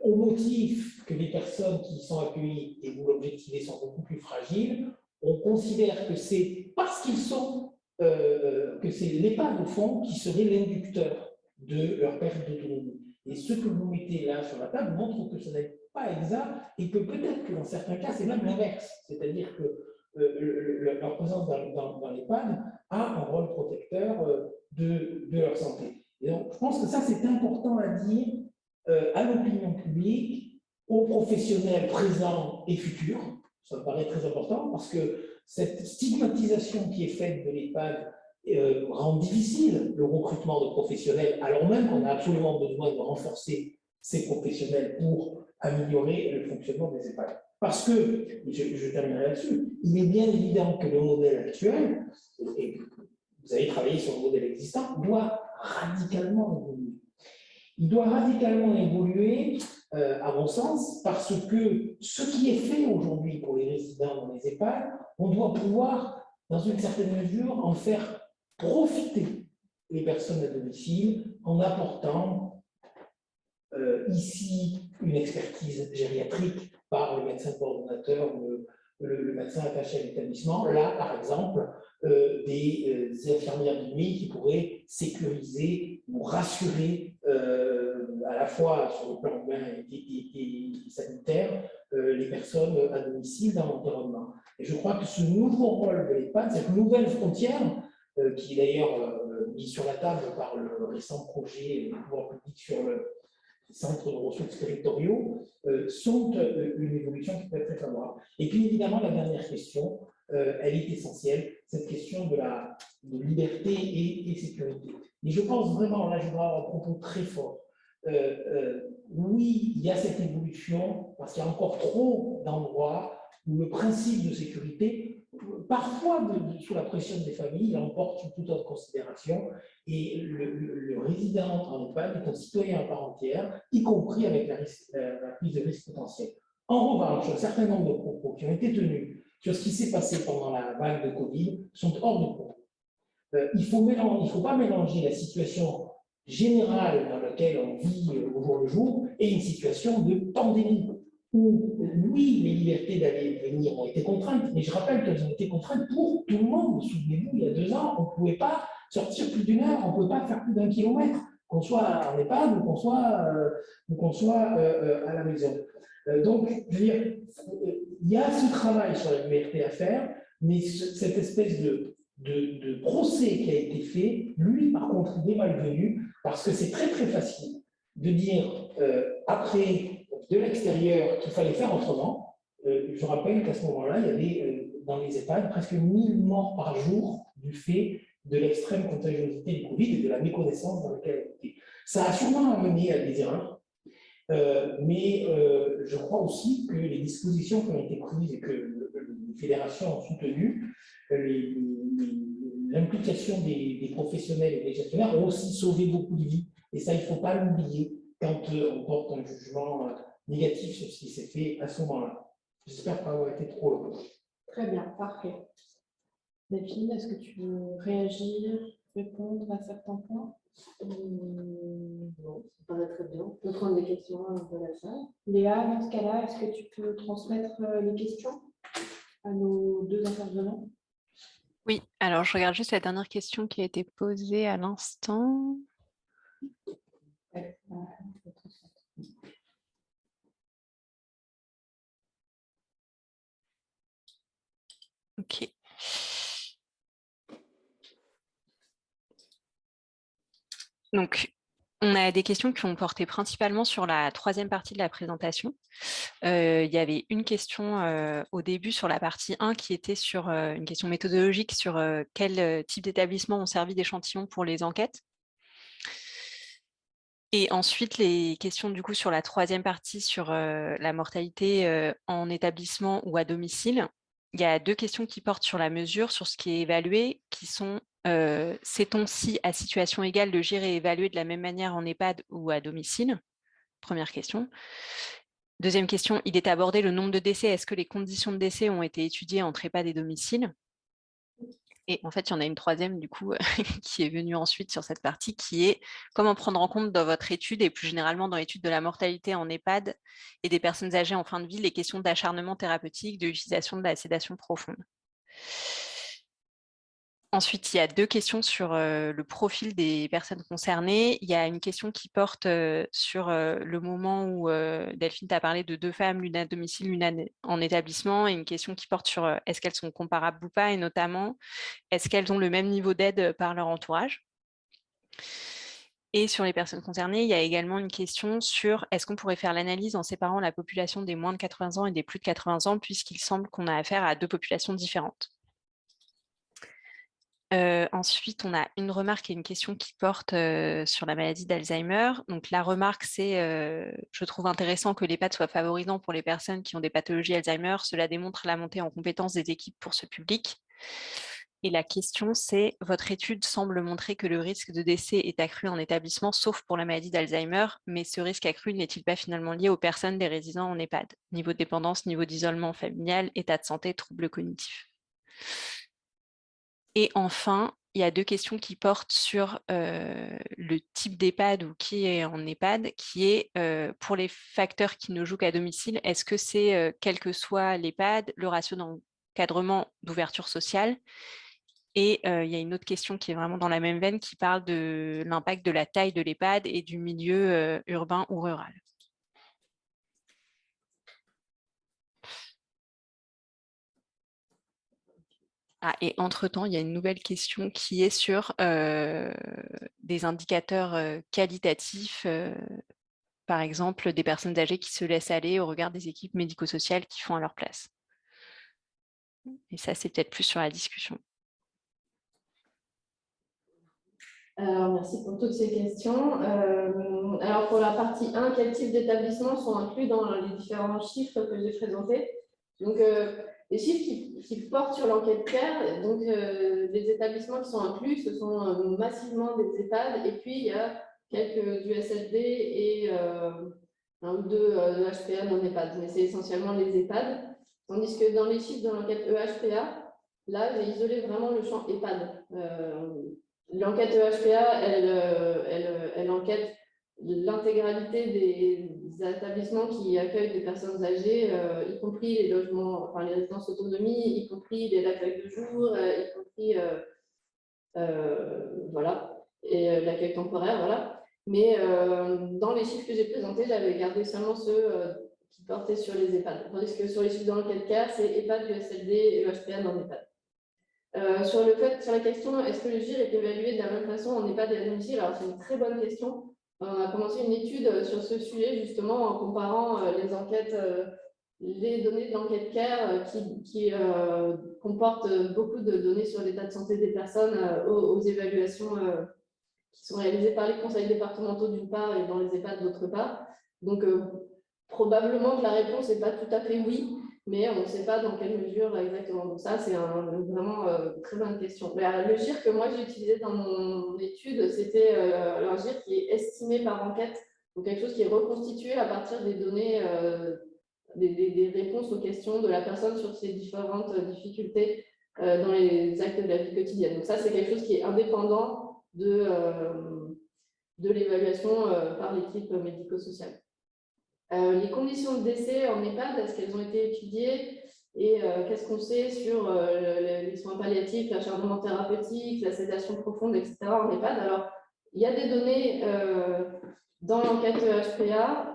Au motif que les personnes qui y sont accueillies, et vous l'objectivez, sont beaucoup plus fragiles, on considère que c'est parce qu'ils sont, que c'est l'EHPAD au fond qui serait l'inducteur de leur perte d'autonomie. Et ce que vous mettez là sur la table montre que ce n'est pas exact et que peut-être que dans certains cas, c'est même l'inverse. C'est-à-dire que leur présence dans l'EHPAD a un rôle protecteur de leur santé. Et donc, je pense que ça, c'est important à dire à l'opinion publique, aux professionnels présents et futurs. Ça me paraît très important parce que cette stigmatisation qui est faite de l'EHPAD rend difficile le recrutement de professionnels, alors même qu'on a absolument besoin de renforcer ces professionnels pour améliorer le fonctionnement des EHPAD. Parce que, je terminerai là-dessus, il est bien évident que le modèle actuel, et vous avez travaillé sur le modèle existant, doit radicalement évoluer. Il doit radicalement évoluer, à mon sens, parce que ce qui est fait aujourd'hui pour les résidents dans les EHPAD, on doit pouvoir, dans une certaine mesure, en faire profiter les personnes à domicile en apportant ici une expertise gériatrique par le médecin coordonnateur ou le médecin attaché à l'établissement. Là, par exemple, des infirmières de nuit qui pourraient sécuriser ou rassurer à la fois sur le plan humain et sanitaire les personnes à domicile dans l'environnement. Et je crois que ce nouveau rôle de l'EHPAD, cette nouvelle frontière, qui est d'ailleurs mise sur la table par le récent projet du pouvoir public sur le centres de ressources territoriaux, sont une évolution qui peut être très favorable. Et puis évidemment, la dernière question, elle est essentielle, cette question de liberté et sécurité. Et je pense vraiment, là je voudrais avoir un propos très fort, oui, il y a cette évolution, parce qu'il y a encore trop d'endroits où le principe de sécurité, parfois sous la pression des familles, l'emporte sur toute autre considération, et le résident en EHPAD est un citoyen à part entière, y compris avec la prise de risque potentiel. En revanche, un certain nombre de propos qui ont été tenus sur ce qui s'est passé pendant la vague de Covid sont hors de propos. Il ne faut pas mélanger la situation générale dans laquelle on vit au jour le jour et une situation de pandémie où, oui, les libertés d'aller et venir ont été contraintes, mais je rappelle qu'elles ont été contraintes pour tout le monde. Souvenez-vous, il y a 2 ans, on ne pouvait pas sortir plus d'1 heure, on ne pouvait pas faire plus d'1 kilomètre, qu'on soit en EHPAD ou qu'on soit à la maison. Donc, je veux dire, il y a ce travail sur la liberté à faire, mais cette espèce de procès qui a été fait, lui, par contre, il est malvenu, parce que c'est très, très facile de dire, après, de l'extérieur, qu'il fallait faire autrement. Je rappelle qu'à ce moment-là, il y avait dans les EHPAD presque 1000 morts par jour du fait de l'extrême contagiosité du Covid et de la méconnaissance dans laquelle elle était. Ça a sûrement amené à des erreurs, mais je crois aussi que les dispositions qui ont été prises et que les fédérations ont soutenues, l'implication des professionnels et des gestionnaires ont aussi sauvé beaucoup de vies. Et ça, il ne faut pas l'oublier quand on porte un jugement négatif sur ce qui s'est fait à ce moment-là. J'espère pas avoir été trop long. Très bien, parfait. Delphine, est-ce que tu veux réagir, répondre à certains points? Non, ça paraît très bien. On peut prendre des questions de la salle. Léa, dans ce cas-là, est-ce que tu peux transmettre les questions à nos 2 intervenants? Oui, alors je regarde juste la dernière question qui a été posée à l'instant. Ouais. Ok. Donc, on a des questions qui ont porté principalement sur la 3e partie de la présentation. Il y avait une question au début sur la partie 1 qui était sur une question méthodologique sur quel type d'établissement ont servi d'échantillon pour les enquêtes. Et ensuite, les questions du coup sur la 3e partie sur la mortalité en établissement ou à domicile. Il y a 2 questions qui portent sur la mesure, sur ce qui est évalué, qui sont sait-on si à situation égale de gérer et évaluer de la même manière en EHPAD ou à domicile? Première question. 2e question, il est abordé le nombre de décès. Est-ce que les conditions de décès ont été étudiées entre EHPAD et domicile? Et en fait, il y en a une 3e, du coup, qui est venue ensuite sur cette partie, qui est comment prendre en compte dans votre étude et plus généralement dans l'étude de la mortalité en EHPAD et des personnes âgées en fin de vie, les questions d'acharnement thérapeutique, de l'utilisation de la sédation profonde. Ensuite, il y a 2 questions sur le profil des personnes concernées. Il y a une question qui porte sur le moment où Delphine t'a parlé de 2 femmes, l'une à domicile, l'une en établissement, et une question qui porte sur est-ce qu'elles sont comparables ou pas, et notamment, est-ce qu'elles ont le même niveau d'aide par leur entourage? Et sur les personnes concernées, il y a également une question sur est-ce qu'on pourrait faire l'analyse en séparant la population des moins de 80 ans et des plus de 80 ans, puisqu'il semble qu'on a affaire à 2 populations différentes. Ensuite, on a une remarque et une question qui portent sur la maladie d'Alzheimer. Donc, la remarque, c'est je trouve intéressant que l'EHPAD soit favorisant pour les personnes qui ont des pathologies Alzheimer. Cela démontre la montée en compétence des équipes pour ce public. Et la question, c'est, votre étude semble montrer que le risque de décès est accru en établissement, sauf pour la maladie d'Alzheimer, mais ce risque accru n'est-il pas finalement lié aux personnes des résidents en EHPAD? Niveau de dépendance, niveau d'isolement familial, état de santé, troubles cognitifs. Et enfin, il y a 2 questions qui portent sur le type d'EHPAD ou qui est en EHPAD, qui est pour les facteurs qui ne jouent qu'à domicile, est-ce que c'est, quel que soit l'EHPAD, le ratio d'encadrement d'ouverture sociale? Et il y a une autre question qui est vraiment dans la même veine, qui parle de l'impact de la taille de l'EHPAD et du milieu urbain ou rural. Ah, et entre-temps, il y a une nouvelle question qui est sur des indicateurs qualitatifs, par exemple des personnes âgées qui se laissent aller au regard des équipes médico-sociales qui font à leur place. Et ça, c'est peut-être plus sur la discussion. Alors, merci pour toutes ces questions. Alors, pour la partie 1, quel type d'établissements sont inclus dans les différents chiffres que j'ai présentés? Donc, les chiffres qui portent sur l'enquête CARE, donc les établissements qui sont inclus, ce sont massivement des EHPAD, et puis il y a quelques du SFD et un ou deux HPA non EHPAD, mais c'est essentiellement les EHPAD. Tandis que dans les chiffres de l'enquête EHPA, là, j'ai isolé vraiment le champ EHPAD. L'enquête EHPA, elle enquête l'intégralité des établissements qui accueillent des personnes âgées, y compris les logements, enfin les résidences autonomie, y compris les accueils de jour, y compris voilà, et l'accueil temporaire, voilà. Mais dans les chiffres que j'ai présentés, j'avais gardé seulement ceux qui portaient sur les EHPAD. Tandis que sur les chiffres de l'enquête CARE, c'est EHPAD, USLD et EHPA non EHPAD. Sur la question, est-ce que le GIR est évalué de la même façon en EHPAD et à domicile? Alors, c'est une très bonne question. On a commencé une étude sur ce sujet, justement, en comparant les enquêtes, les données de l'enquête CARE qui comportent beaucoup de données sur l'état de santé des personnes aux évaluations qui sont réalisées par les conseils départementaux d'une part et dans les EHPAD d'autre part. Donc, probablement que la réponse n'est pas tout à fait oui, mais on ne sait pas dans quelle mesure exactement. Donc ça, c'est vraiment très bonne question. Mais, le GIR que moi j'ai utilisé dans mon étude, c'était un GIR qui est estimé par enquête, donc quelque chose qui est reconstitué à partir des données, des réponses aux questions de la personne sur ses différentes difficultés dans les actes de la vie quotidienne. Donc ça, c'est quelque chose qui est indépendant de l'évaluation par l'équipe médico-sociale. Les conditions de décès en EHPAD, est-ce qu'elles ont été étudiées et qu'est-ce qu'on sait sur les soins palliatifs, l'acharnement thérapeutique, la sédation profonde, etc. en EHPAD? Alors, il y a des données dans l'enquête HPA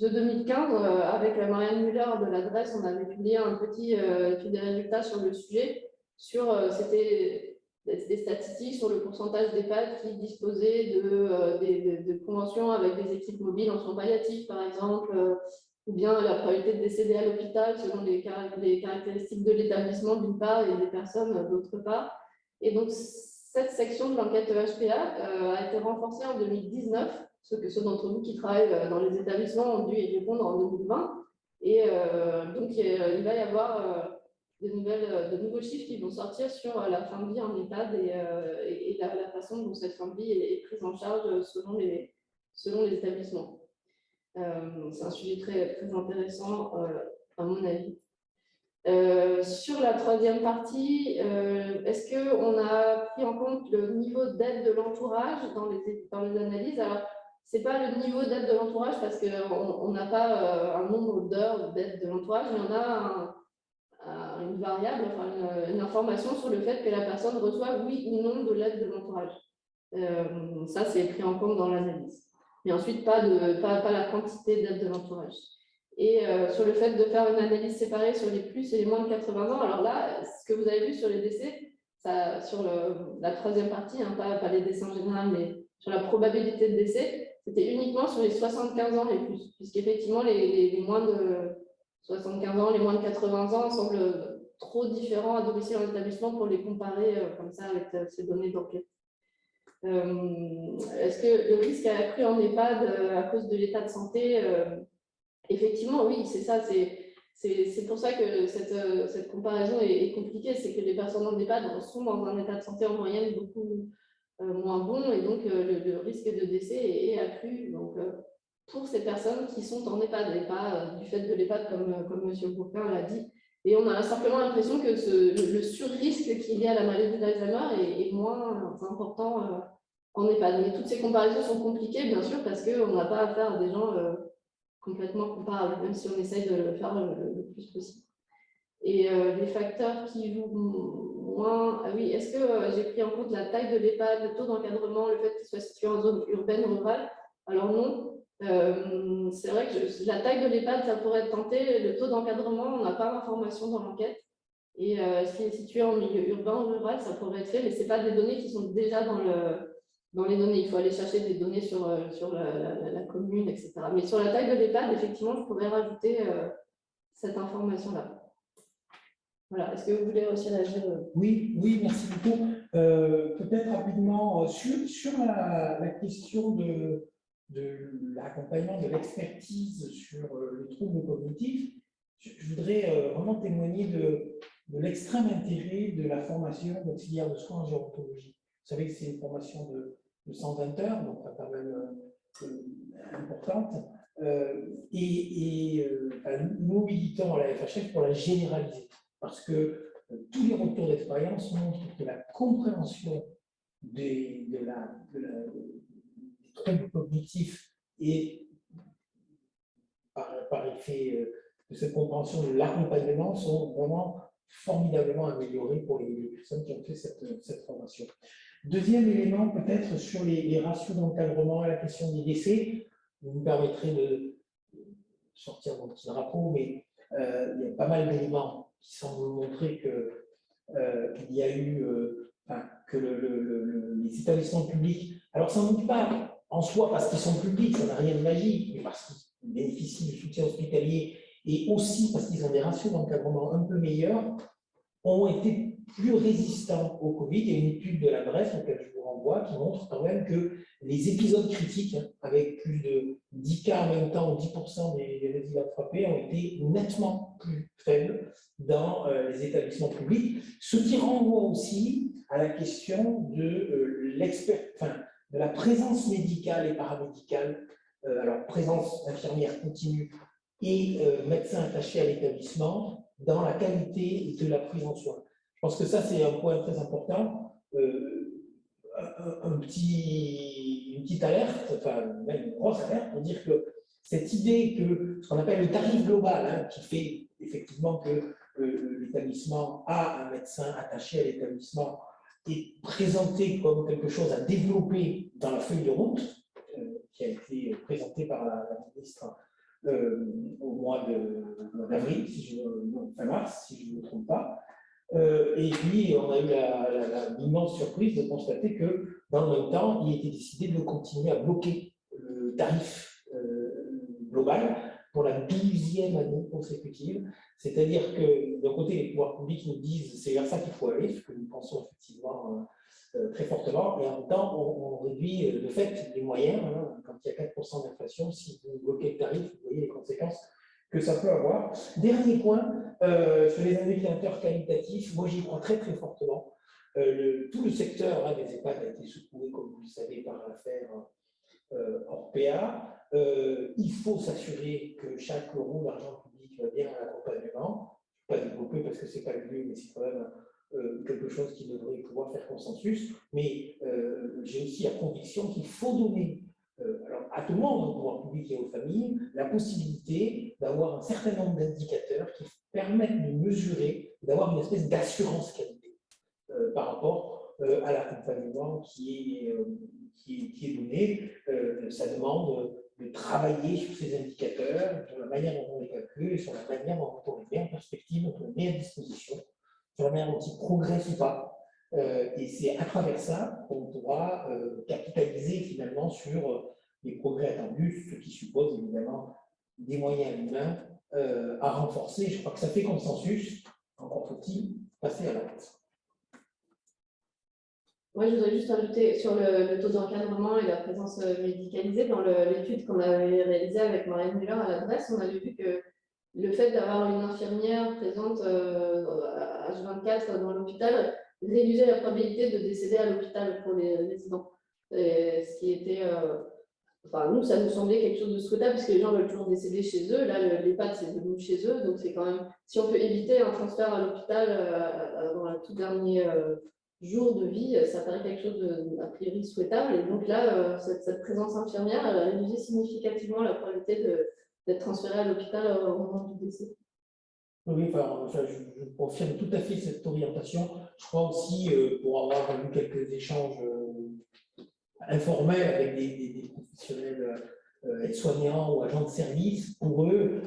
de 2015 avec Marianne Müller de l'adresse, on avait publié un petit étude des résultats sur le sujet, c'était des statistiques sur le pourcentage d'EHPAD qui disposaient de conventions avec des équipes mobiles en soins palliatifs, par exemple, ou bien la probabilité de décéder à l'hôpital selon les caractéristiques de l'établissement d'une part et des personnes d'autre part. Et donc, cette section de l'enquête HPA a été renforcée en 2019. Ceux d'entre vous qui travaillent dans les établissements ont dû y répondre en 2020. Et donc, il va y avoir de nouveaux chiffres qui vont sortir sur la fin de vie en EHPAD et la façon dont cette fin de vie est prise en charge selon les établissements. C'est un sujet très, très intéressant, à mon avis. Sur la troisième partie, est-ce qu'on a pris en compte le niveau d'aide de l'entourage dans les analyses? Alors, ce n'est pas le niveau d'aide de l'entourage parce qu'on n'a pas un nombre d'heures d'aide de l'entourage, mais on a une variable, enfin une information sur le fait que la personne reçoit oui ou non de l'aide de l'entourage. Ça, c'est pris en compte dans l'analyse. Mais ensuite, pas la quantité d'aide de l'entourage. Et sur le fait de faire une analyse séparée sur les plus et les moins de 80 ans, alors là, ce que vous avez vu sur les décès, ça, sur la troisième partie, hein, pas les décès en général, mais sur la probabilité de décès, c'était uniquement sur les 75 ans et plus, puisqu'effectivement, les moins de 75 ans, les moins de 80 ans semblent trop différents à domicile en établissement pour les comparer comme ça avec ces données d'enquête. Est-ce que le risque a accru en EHPAD à cause de l'état de santé? Effectivement, oui, c'est ça. c'est pour ça que cette comparaison est compliquée, c'est que les personnes en EHPAD sont dans un état de santé en moyenne beaucoup moins bon, et donc le risque de décès est accru. Donc, pour ces personnes qui sont en EHPAD, et pas du fait de l'EHPAD, comme M. Bourquin l'a dit. Et on a simplement l'impression que le sur-risque qu'il y a à la maladie d'Alzheimer est moins important en EHPAD. Mais toutes ces comparaisons sont compliquées, bien sûr, parce qu'on n'a pas affaire à des gens complètement comparables, même si on essaye de le faire le plus possible. Et les facteurs qui jouent moins... Ah oui, est-ce que j'ai pris en compte la taille de l'EHPAD, le taux d'encadrement, le fait qu'il soit situé en zone urbaine, rurale? Alors non. C'est vrai que la taille de l'EHPAD, ça pourrait être tenté. Le taux d'encadrement, on n'a pas l'information dans l'enquête. Et s'il est situé en milieu urbain ou rural, ça pourrait être fait, mais ce n'est pas des données qui sont déjà dans les données. Il faut aller chercher des données sur la commune, etc. Mais sur la taille de l'EHPAD, effectivement, je pourrais rajouter cette information-là. Voilà. Est-ce que vous voulez aussi réagir? Oui, oui, merci beaucoup. Peut-être rapidement sur la question de l'accompagnement, de l'expertise sur le trouble cognitif, je voudrais vraiment témoigner de l'extrême intérêt de la formation d'auxiliaire de soins en gérontologie. Vous savez que c'est une formation de 120 heures, donc quand même importante. Nous militons à la FHF pour la généraliser, parce que tous les retours d'expérience montrent que la compréhension des troubles cognitifs et par effet de cette compréhension de l'accompagnement sont vraiment formidablement améliorés pour les personnes qui ont fait cette formation. Deuxième élément, peut-être sur les ratios d'encadrement et la question des décès. Vous me permettrez de sortir mon petit drapeau, mais il y a pas mal d'éléments qui semblent montrer qu'il y a eu, que les établissements publics, alors ça ne montre pas en soi parce qu'ils sont publics, ça n'a rien de magique, mais parce qu'ils bénéficient du soutien hospitalier et aussi parce qu'ils ont des ratios d'encadrement un peu meilleurs, ont été plus résistants au Covid. Il y a une étude de la Bref, laquelle je vous renvoie, qui montre quand même que les épisodes critiques, avec plus de 10 cas en même temps, ou 10% des résidents frappés, ont été nettement plus faibles dans les établissements publics, ce qui renvoie aussi à la question de la présence médicale et paramédicale, alors présence infirmière continue et médecins attachés à l'établissement, dans la qualité de la prise en soin. Je pense que ça, c'est un point très important. Une petite alerte, enfin même une grosse alerte, pour dire que cette idée que ce qu'on appelle le tarif global, qui fait effectivement que l'établissement a un médecin attaché à l'établissement, est présenté comme quelque chose à développer dans la feuille de route, qui a été présentée par la ministre au mois d'avril, fin mars, si je ne me trompe pas. Et puis, on a eu l'immense surprise de constater que, dans le même temps, il était décidé de continuer à bloquer le tarif global pour la 12e année consécutive. C'est-à-dire que, d'un côté, les pouvoirs publics nous disent c'est vers ça qu'il faut aller, ce que nous pensons effectivement très fortement, et en même temps, on réduit de fait les moyens. Quand il y a 4% d'inflation, si vous bloquez le tarif, vous voyez les conséquences que ça peut avoir. Dernier point, sur les indicateurs qualitatifs, moi j'y crois très très fortement. Tout le secteur des EHPAD a été secoué, comme vous le savez, par l'affaire Orpea. Il faut s'assurer que chaque euro d'argent public va bien à l'accompagnement. Pas développer parce que ce n'est pas le lieu, mais c'est quand même quelque chose qui devrait pouvoir faire consensus. Mais j'ai aussi la conviction qu'il faut donner alors, à tout le monde, au pouvoir public et aux familles, la possibilité d'avoir un certain nombre d'indicateurs qui permettent de mesurer, d'avoir une espèce d'assurance qualité par rapport à l'accompagnement qui est donné. Ça demande de travailler sur ces indicateurs, sur la manière dont on les calcule, sur la manière dont on les met en perspective, dont on les met à disposition, sur la manière dont ils progressent ou pas. Et c'est à travers ça qu'on pourra capitaliser finalement sur les progrès attendus, ce qui suppose évidemment des moyens humains à renforcer. Je crois que ça fait consensus. Encore faut-il passer à l'acte. Moi, je voudrais juste ajouter sur le taux d'encadrement et la présence médicalisée. Dans l'étude qu'on avait réalisée avec Marianne Müller à l'adresse, on avait vu que le fait d'avoir une infirmière présente H24 dans l'hôpital réduisait la probabilité de décéder à l'hôpital pour les résidents. Et ce qui était, enfin, nous, ça nous semblait quelque chose de souhaitable parce que les gens veulent toujours décéder chez eux. Là, l'EHPAD, c'est devenu chez eux. Donc, c'est quand même, si on peut éviter un transfert à l'hôpital dans le tout dernier jour de vie, ça paraît quelque chose de, a priori, souhaitable. Et donc là, cette présence infirmière, elle a réduit significativement la probabilité d'être transféré à l'hôpital au moment du décès. Oui, enfin, je confirme tout à fait cette orientation. Je crois aussi, pour avoir eu quelques échanges informels avec des professionnels aides-soignants ou agents de service, pour eux,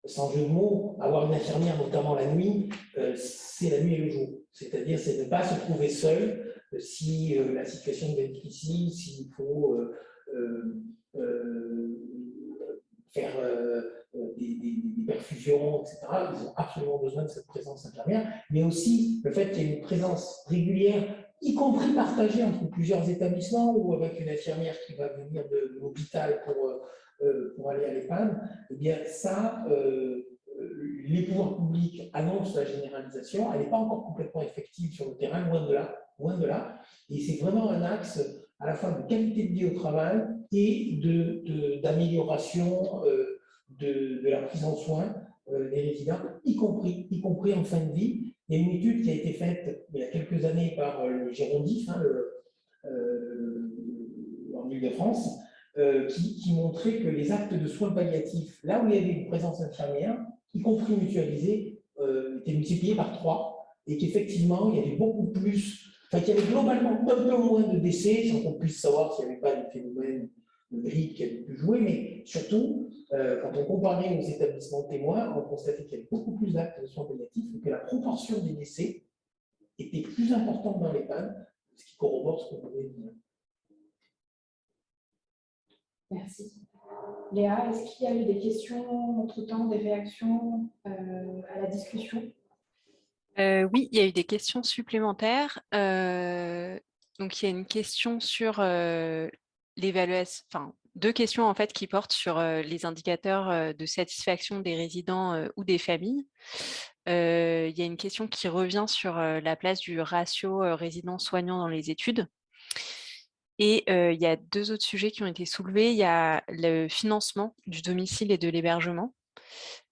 sans jeu de mots, avoir une infirmière, notamment la nuit, c'est la nuit et le jour. C'est-à-dire, c'est ne pas se trouver seul si la situation devient difficile, s'il faut faire des perfusions, etc. Ils ont absolument besoin de cette présence infirmière, mais aussi le fait qu'il y ait une présence régulière, y compris partagée entre plusieurs établissements ou avec une infirmière qui va venir de l'hôpital pour aller à l'EHPAD, eh bien ça, les pouvoirs publics annoncent la généralisation, elle n'est pas encore complètement effective sur le terrain, loin de là, loin de là, et c'est vraiment un axe à la fois de qualité de vie au travail et d'amélioration de la prise en soin des résidents, y compris en fin de vie. Il y a une étude qui a été faite il y a quelques années par le Gérondif, en Ile-de-France, qui montrait que les actes de soins palliatifs, là où il y avait une présence infirmière, y compris mutualisée, étaient multipliés par 3, et qu'effectivement, il y avait beaucoup plus, enfin, qu'il y avait globalement un peu moins de décès, sans qu'on puisse savoir s'il n'y avait pas de phénomène de grippe qui avait pu jouer, mais surtout, quand on comparait aux établissements témoins, on constatait qu'il y avait beaucoup plus d'actes de soins palliatifs et que la proportion des décès était plus importante dans l'EHPAD, ce qui corrobore ce qu'on venait de dire. Merci. Léa, est-ce qu'il y a eu des questions entre-temps, des réactions à la discussion? Oui, il y a eu des questions supplémentaires. Donc, il y a une question sur l'évaluation, enfin, 2 questions en fait qui portent sur les indicateurs de satisfaction des résidents ou des familles. Il y a une question qui revient sur la place du ratio résident-soignant dans les études. Et il y a 2 autres sujets qui ont été soulevés. Il y a le financement du domicile et de l'hébergement.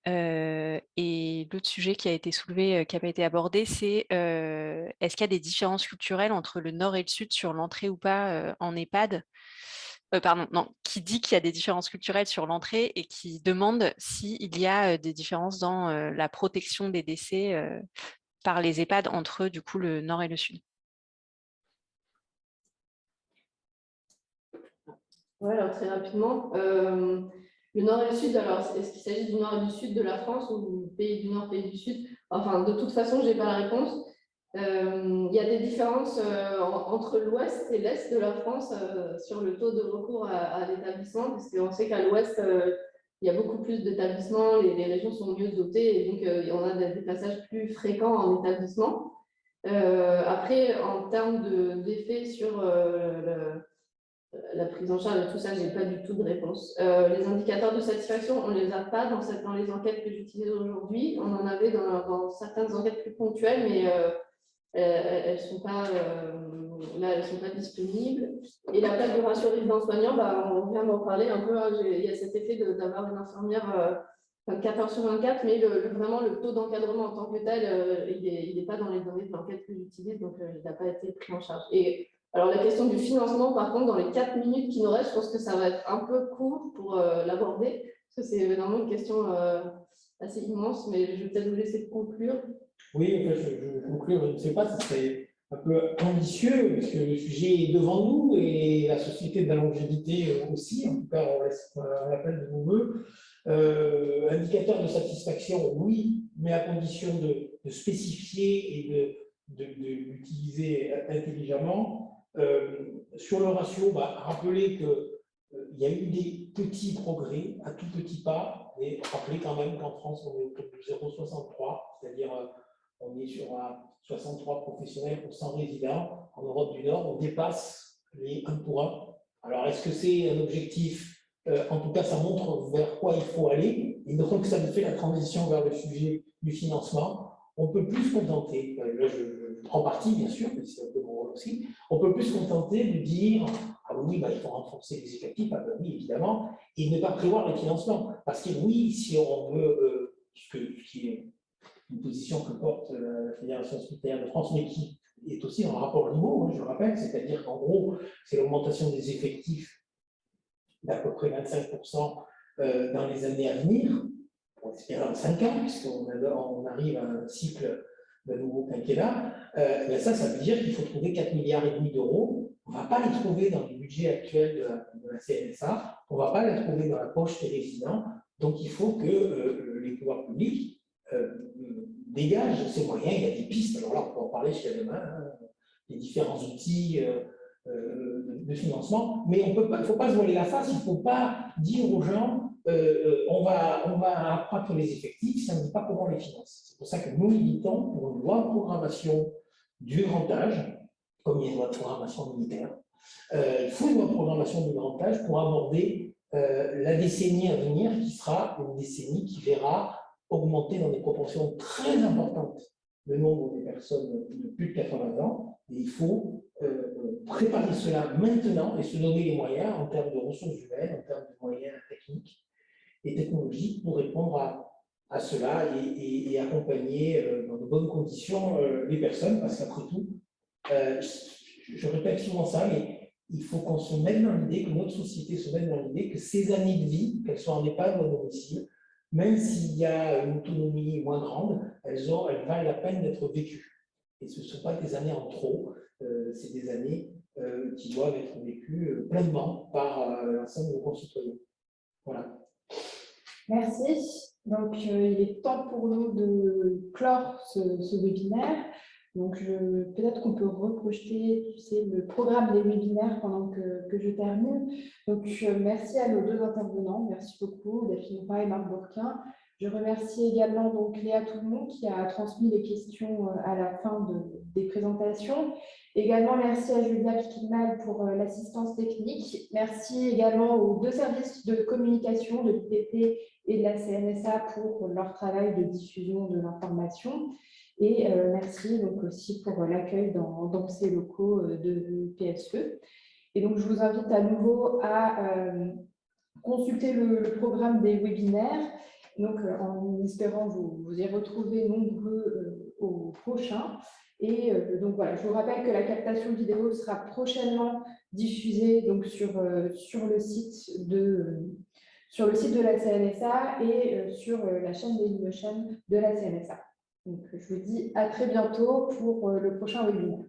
Et l'autre sujet qui a été soulevé, qui n'a pas été abordé, c'est est-ce qu'il y a des différences culturelles entre le nord et le sud sur l'entrée ou pas en EHPAD? Pardon, non, qui dit qu'il y a des différences culturelles sur l'entrée et qui demande s'il y a des différences dans la protection des décès par les EHPAD entre du coup le nord et le sud. Oui, alors très rapidement. Le nord et le sud, alors est-ce qu'il s'agit du nord et du sud de la France ou du pays du nord, pays du sud? Enfin, de toute façon, je n'ai pas la réponse. Il y a des différences entre l'ouest et l'est de la France sur le taux de recours à l'établissement, parce qu'on sait qu'à l'ouest, il y a beaucoup plus d'établissements, les régions sont mieux dotées, et donc on a des passages plus fréquents en établissement. Après, en termes d'effet sur la prise en charge et tout ça, je n'ai pas du tout de réponse. Les indicateurs de satisfaction, on ne les a pas dans les enquêtes que j'utilise aujourd'hui. On en avait dans certaines enquêtes plus ponctuelles, mais elles ne sont pas, là, elles sont pas disponibles. Et la place du ratio résident-soignant, bah, on vient d'en parler un peu. Hein, il y a cet effet d'avoir une infirmière 24 heures sur 24, mais vraiment le taux d'encadrement en tant que tel, il n'est pas dans les données de l'enquête que j'utilise, donc il n'a pas été pris en charge. Et alors, la question du financement, par contre, dans les 4 minutes qui nous restent, je pense que ça va être un peu court pour l'aborder, parce que c'est vraiment une question assez immense, mais je vais peut-être vous laisser conclure. Oui, enfin, je conclure, je ne sais pas, ça serait un peu ambitieux, parce que le sujet est devant nous et la société de la longévité aussi, en tout cas, on l'appelle de nos voeux. Indicateur de satisfaction, oui, mais à condition de spécifier et de l'utiliser intelligemment. Sur le ratio, rappeler qu'il y a eu des petits progrès à tout petit pas, mais rappelez quand même qu'en France, on est autour de 0,63, c'est-à-dire on est sur 63 professionnels pour 100 résidents. En Europe du Nord, on dépasse les 1 pour 1. Alors, est-ce que c'est un objectif En tout cas, ça montre vers quoi il faut aller. Et donc, ça nous fait la transition vers le sujet du financement. On peut plus se contenter, là je prends parti bien sûr, mais c'est un peu mon rôle aussi, on peut plus se contenter de dire ah oui, il faut renforcer les effectifs, ah ben oui, évidemment, et ne pas prévoir les financements. Parce que oui, si on veut, ce qui est une position que porte la Fédération hospitalière de France, mais qui est aussi dans le rapport niveau, je le rappelle, c'est-à-dire qu'en gros, c'est l'augmentation des effectifs d'à peu près 25% dans les années à venir, on espère 5 ans, puisqu'on arrive à un cycle d'un nouveau quinquennat, ça veut dire qu'il faut trouver 4,5 milliards d'euros. On ne va pas les trouver dans le budget actuel de la CNSA, on ne va pas les trouver dans la poche des résidents, donc il faut que les pouvoirs publics dégagent ces moyens. Il y a des pistes, alors là on peut en parler jusqu'à demain, les différents outils de financement, mais il ne faut pas se voiler la face, il ne faut pas dire aux gens on va accroître les effectifs, ça ne dit pas comment les financer. C'est pour ça que nous militons pour une loi de programmation du grand âge, comme il y a une loi de programmation militaire. Il faut une loi de programmation du grand âge pour aborder la décennie à venir, qui sera une décennie qui verra augmenter dans des proportions très importantes le nombre des personnes de plus de 80 ans. Et il faut préparer cela maintenant et se donner les moyens en termes de ressources humaines, en termes de moyens techniques et technologiques pour répondre à cela et accompagner dans de bonnes conditions les personnes, parce qu'après tout, je répète souvent ça, mais il faut qu'on se mette dans l'idée, que notre société se mette dans l'idée que ces années de vie, qu'elles soient en EHPAD ou à domicile, même s'il y a une autonomie moins grande, elles valent la peine d'être vécues. Et ce ne sont pas des années en trop, c'est des années qui doivent être vécues pleinement par l'ensemble de nos concitoyens. Voilà. Merci. Donc, il est temps pour nous de clore ce webinaire. Donc, peut-être qu'on peut reprojeter, tu sais, le programme des webinaires pendant que je termine. Donc, merci à nos deux intervenants. Merci beaucoup, Delphine Roy et Marc Bourquin. Je remercie également donc Léa Toulmont qui a transmis les questions à la fin des présentations. Également, merci à Julia Piquilmal pour l'assistance technique. Merci également aux deux services de communication de l'IPP et de la CNSA pour leur travail de diffusion de l'information. Et merci donc aussi pour l'accueil dans ces locaux de PSE. Et donc, je vous invite à nouveau à consulter le programme des webinaires. Donc, en espérant vous y retrouver nombreux au prochain. Et donc voilà, je vous rappelle que la captation vidéo sera prochainement diffusée donc, sur le site de la CNSA et sur la chaîne Dailymotion de la CNSA. Donc, je vous dis à très bientôt pour le prochain webinaire.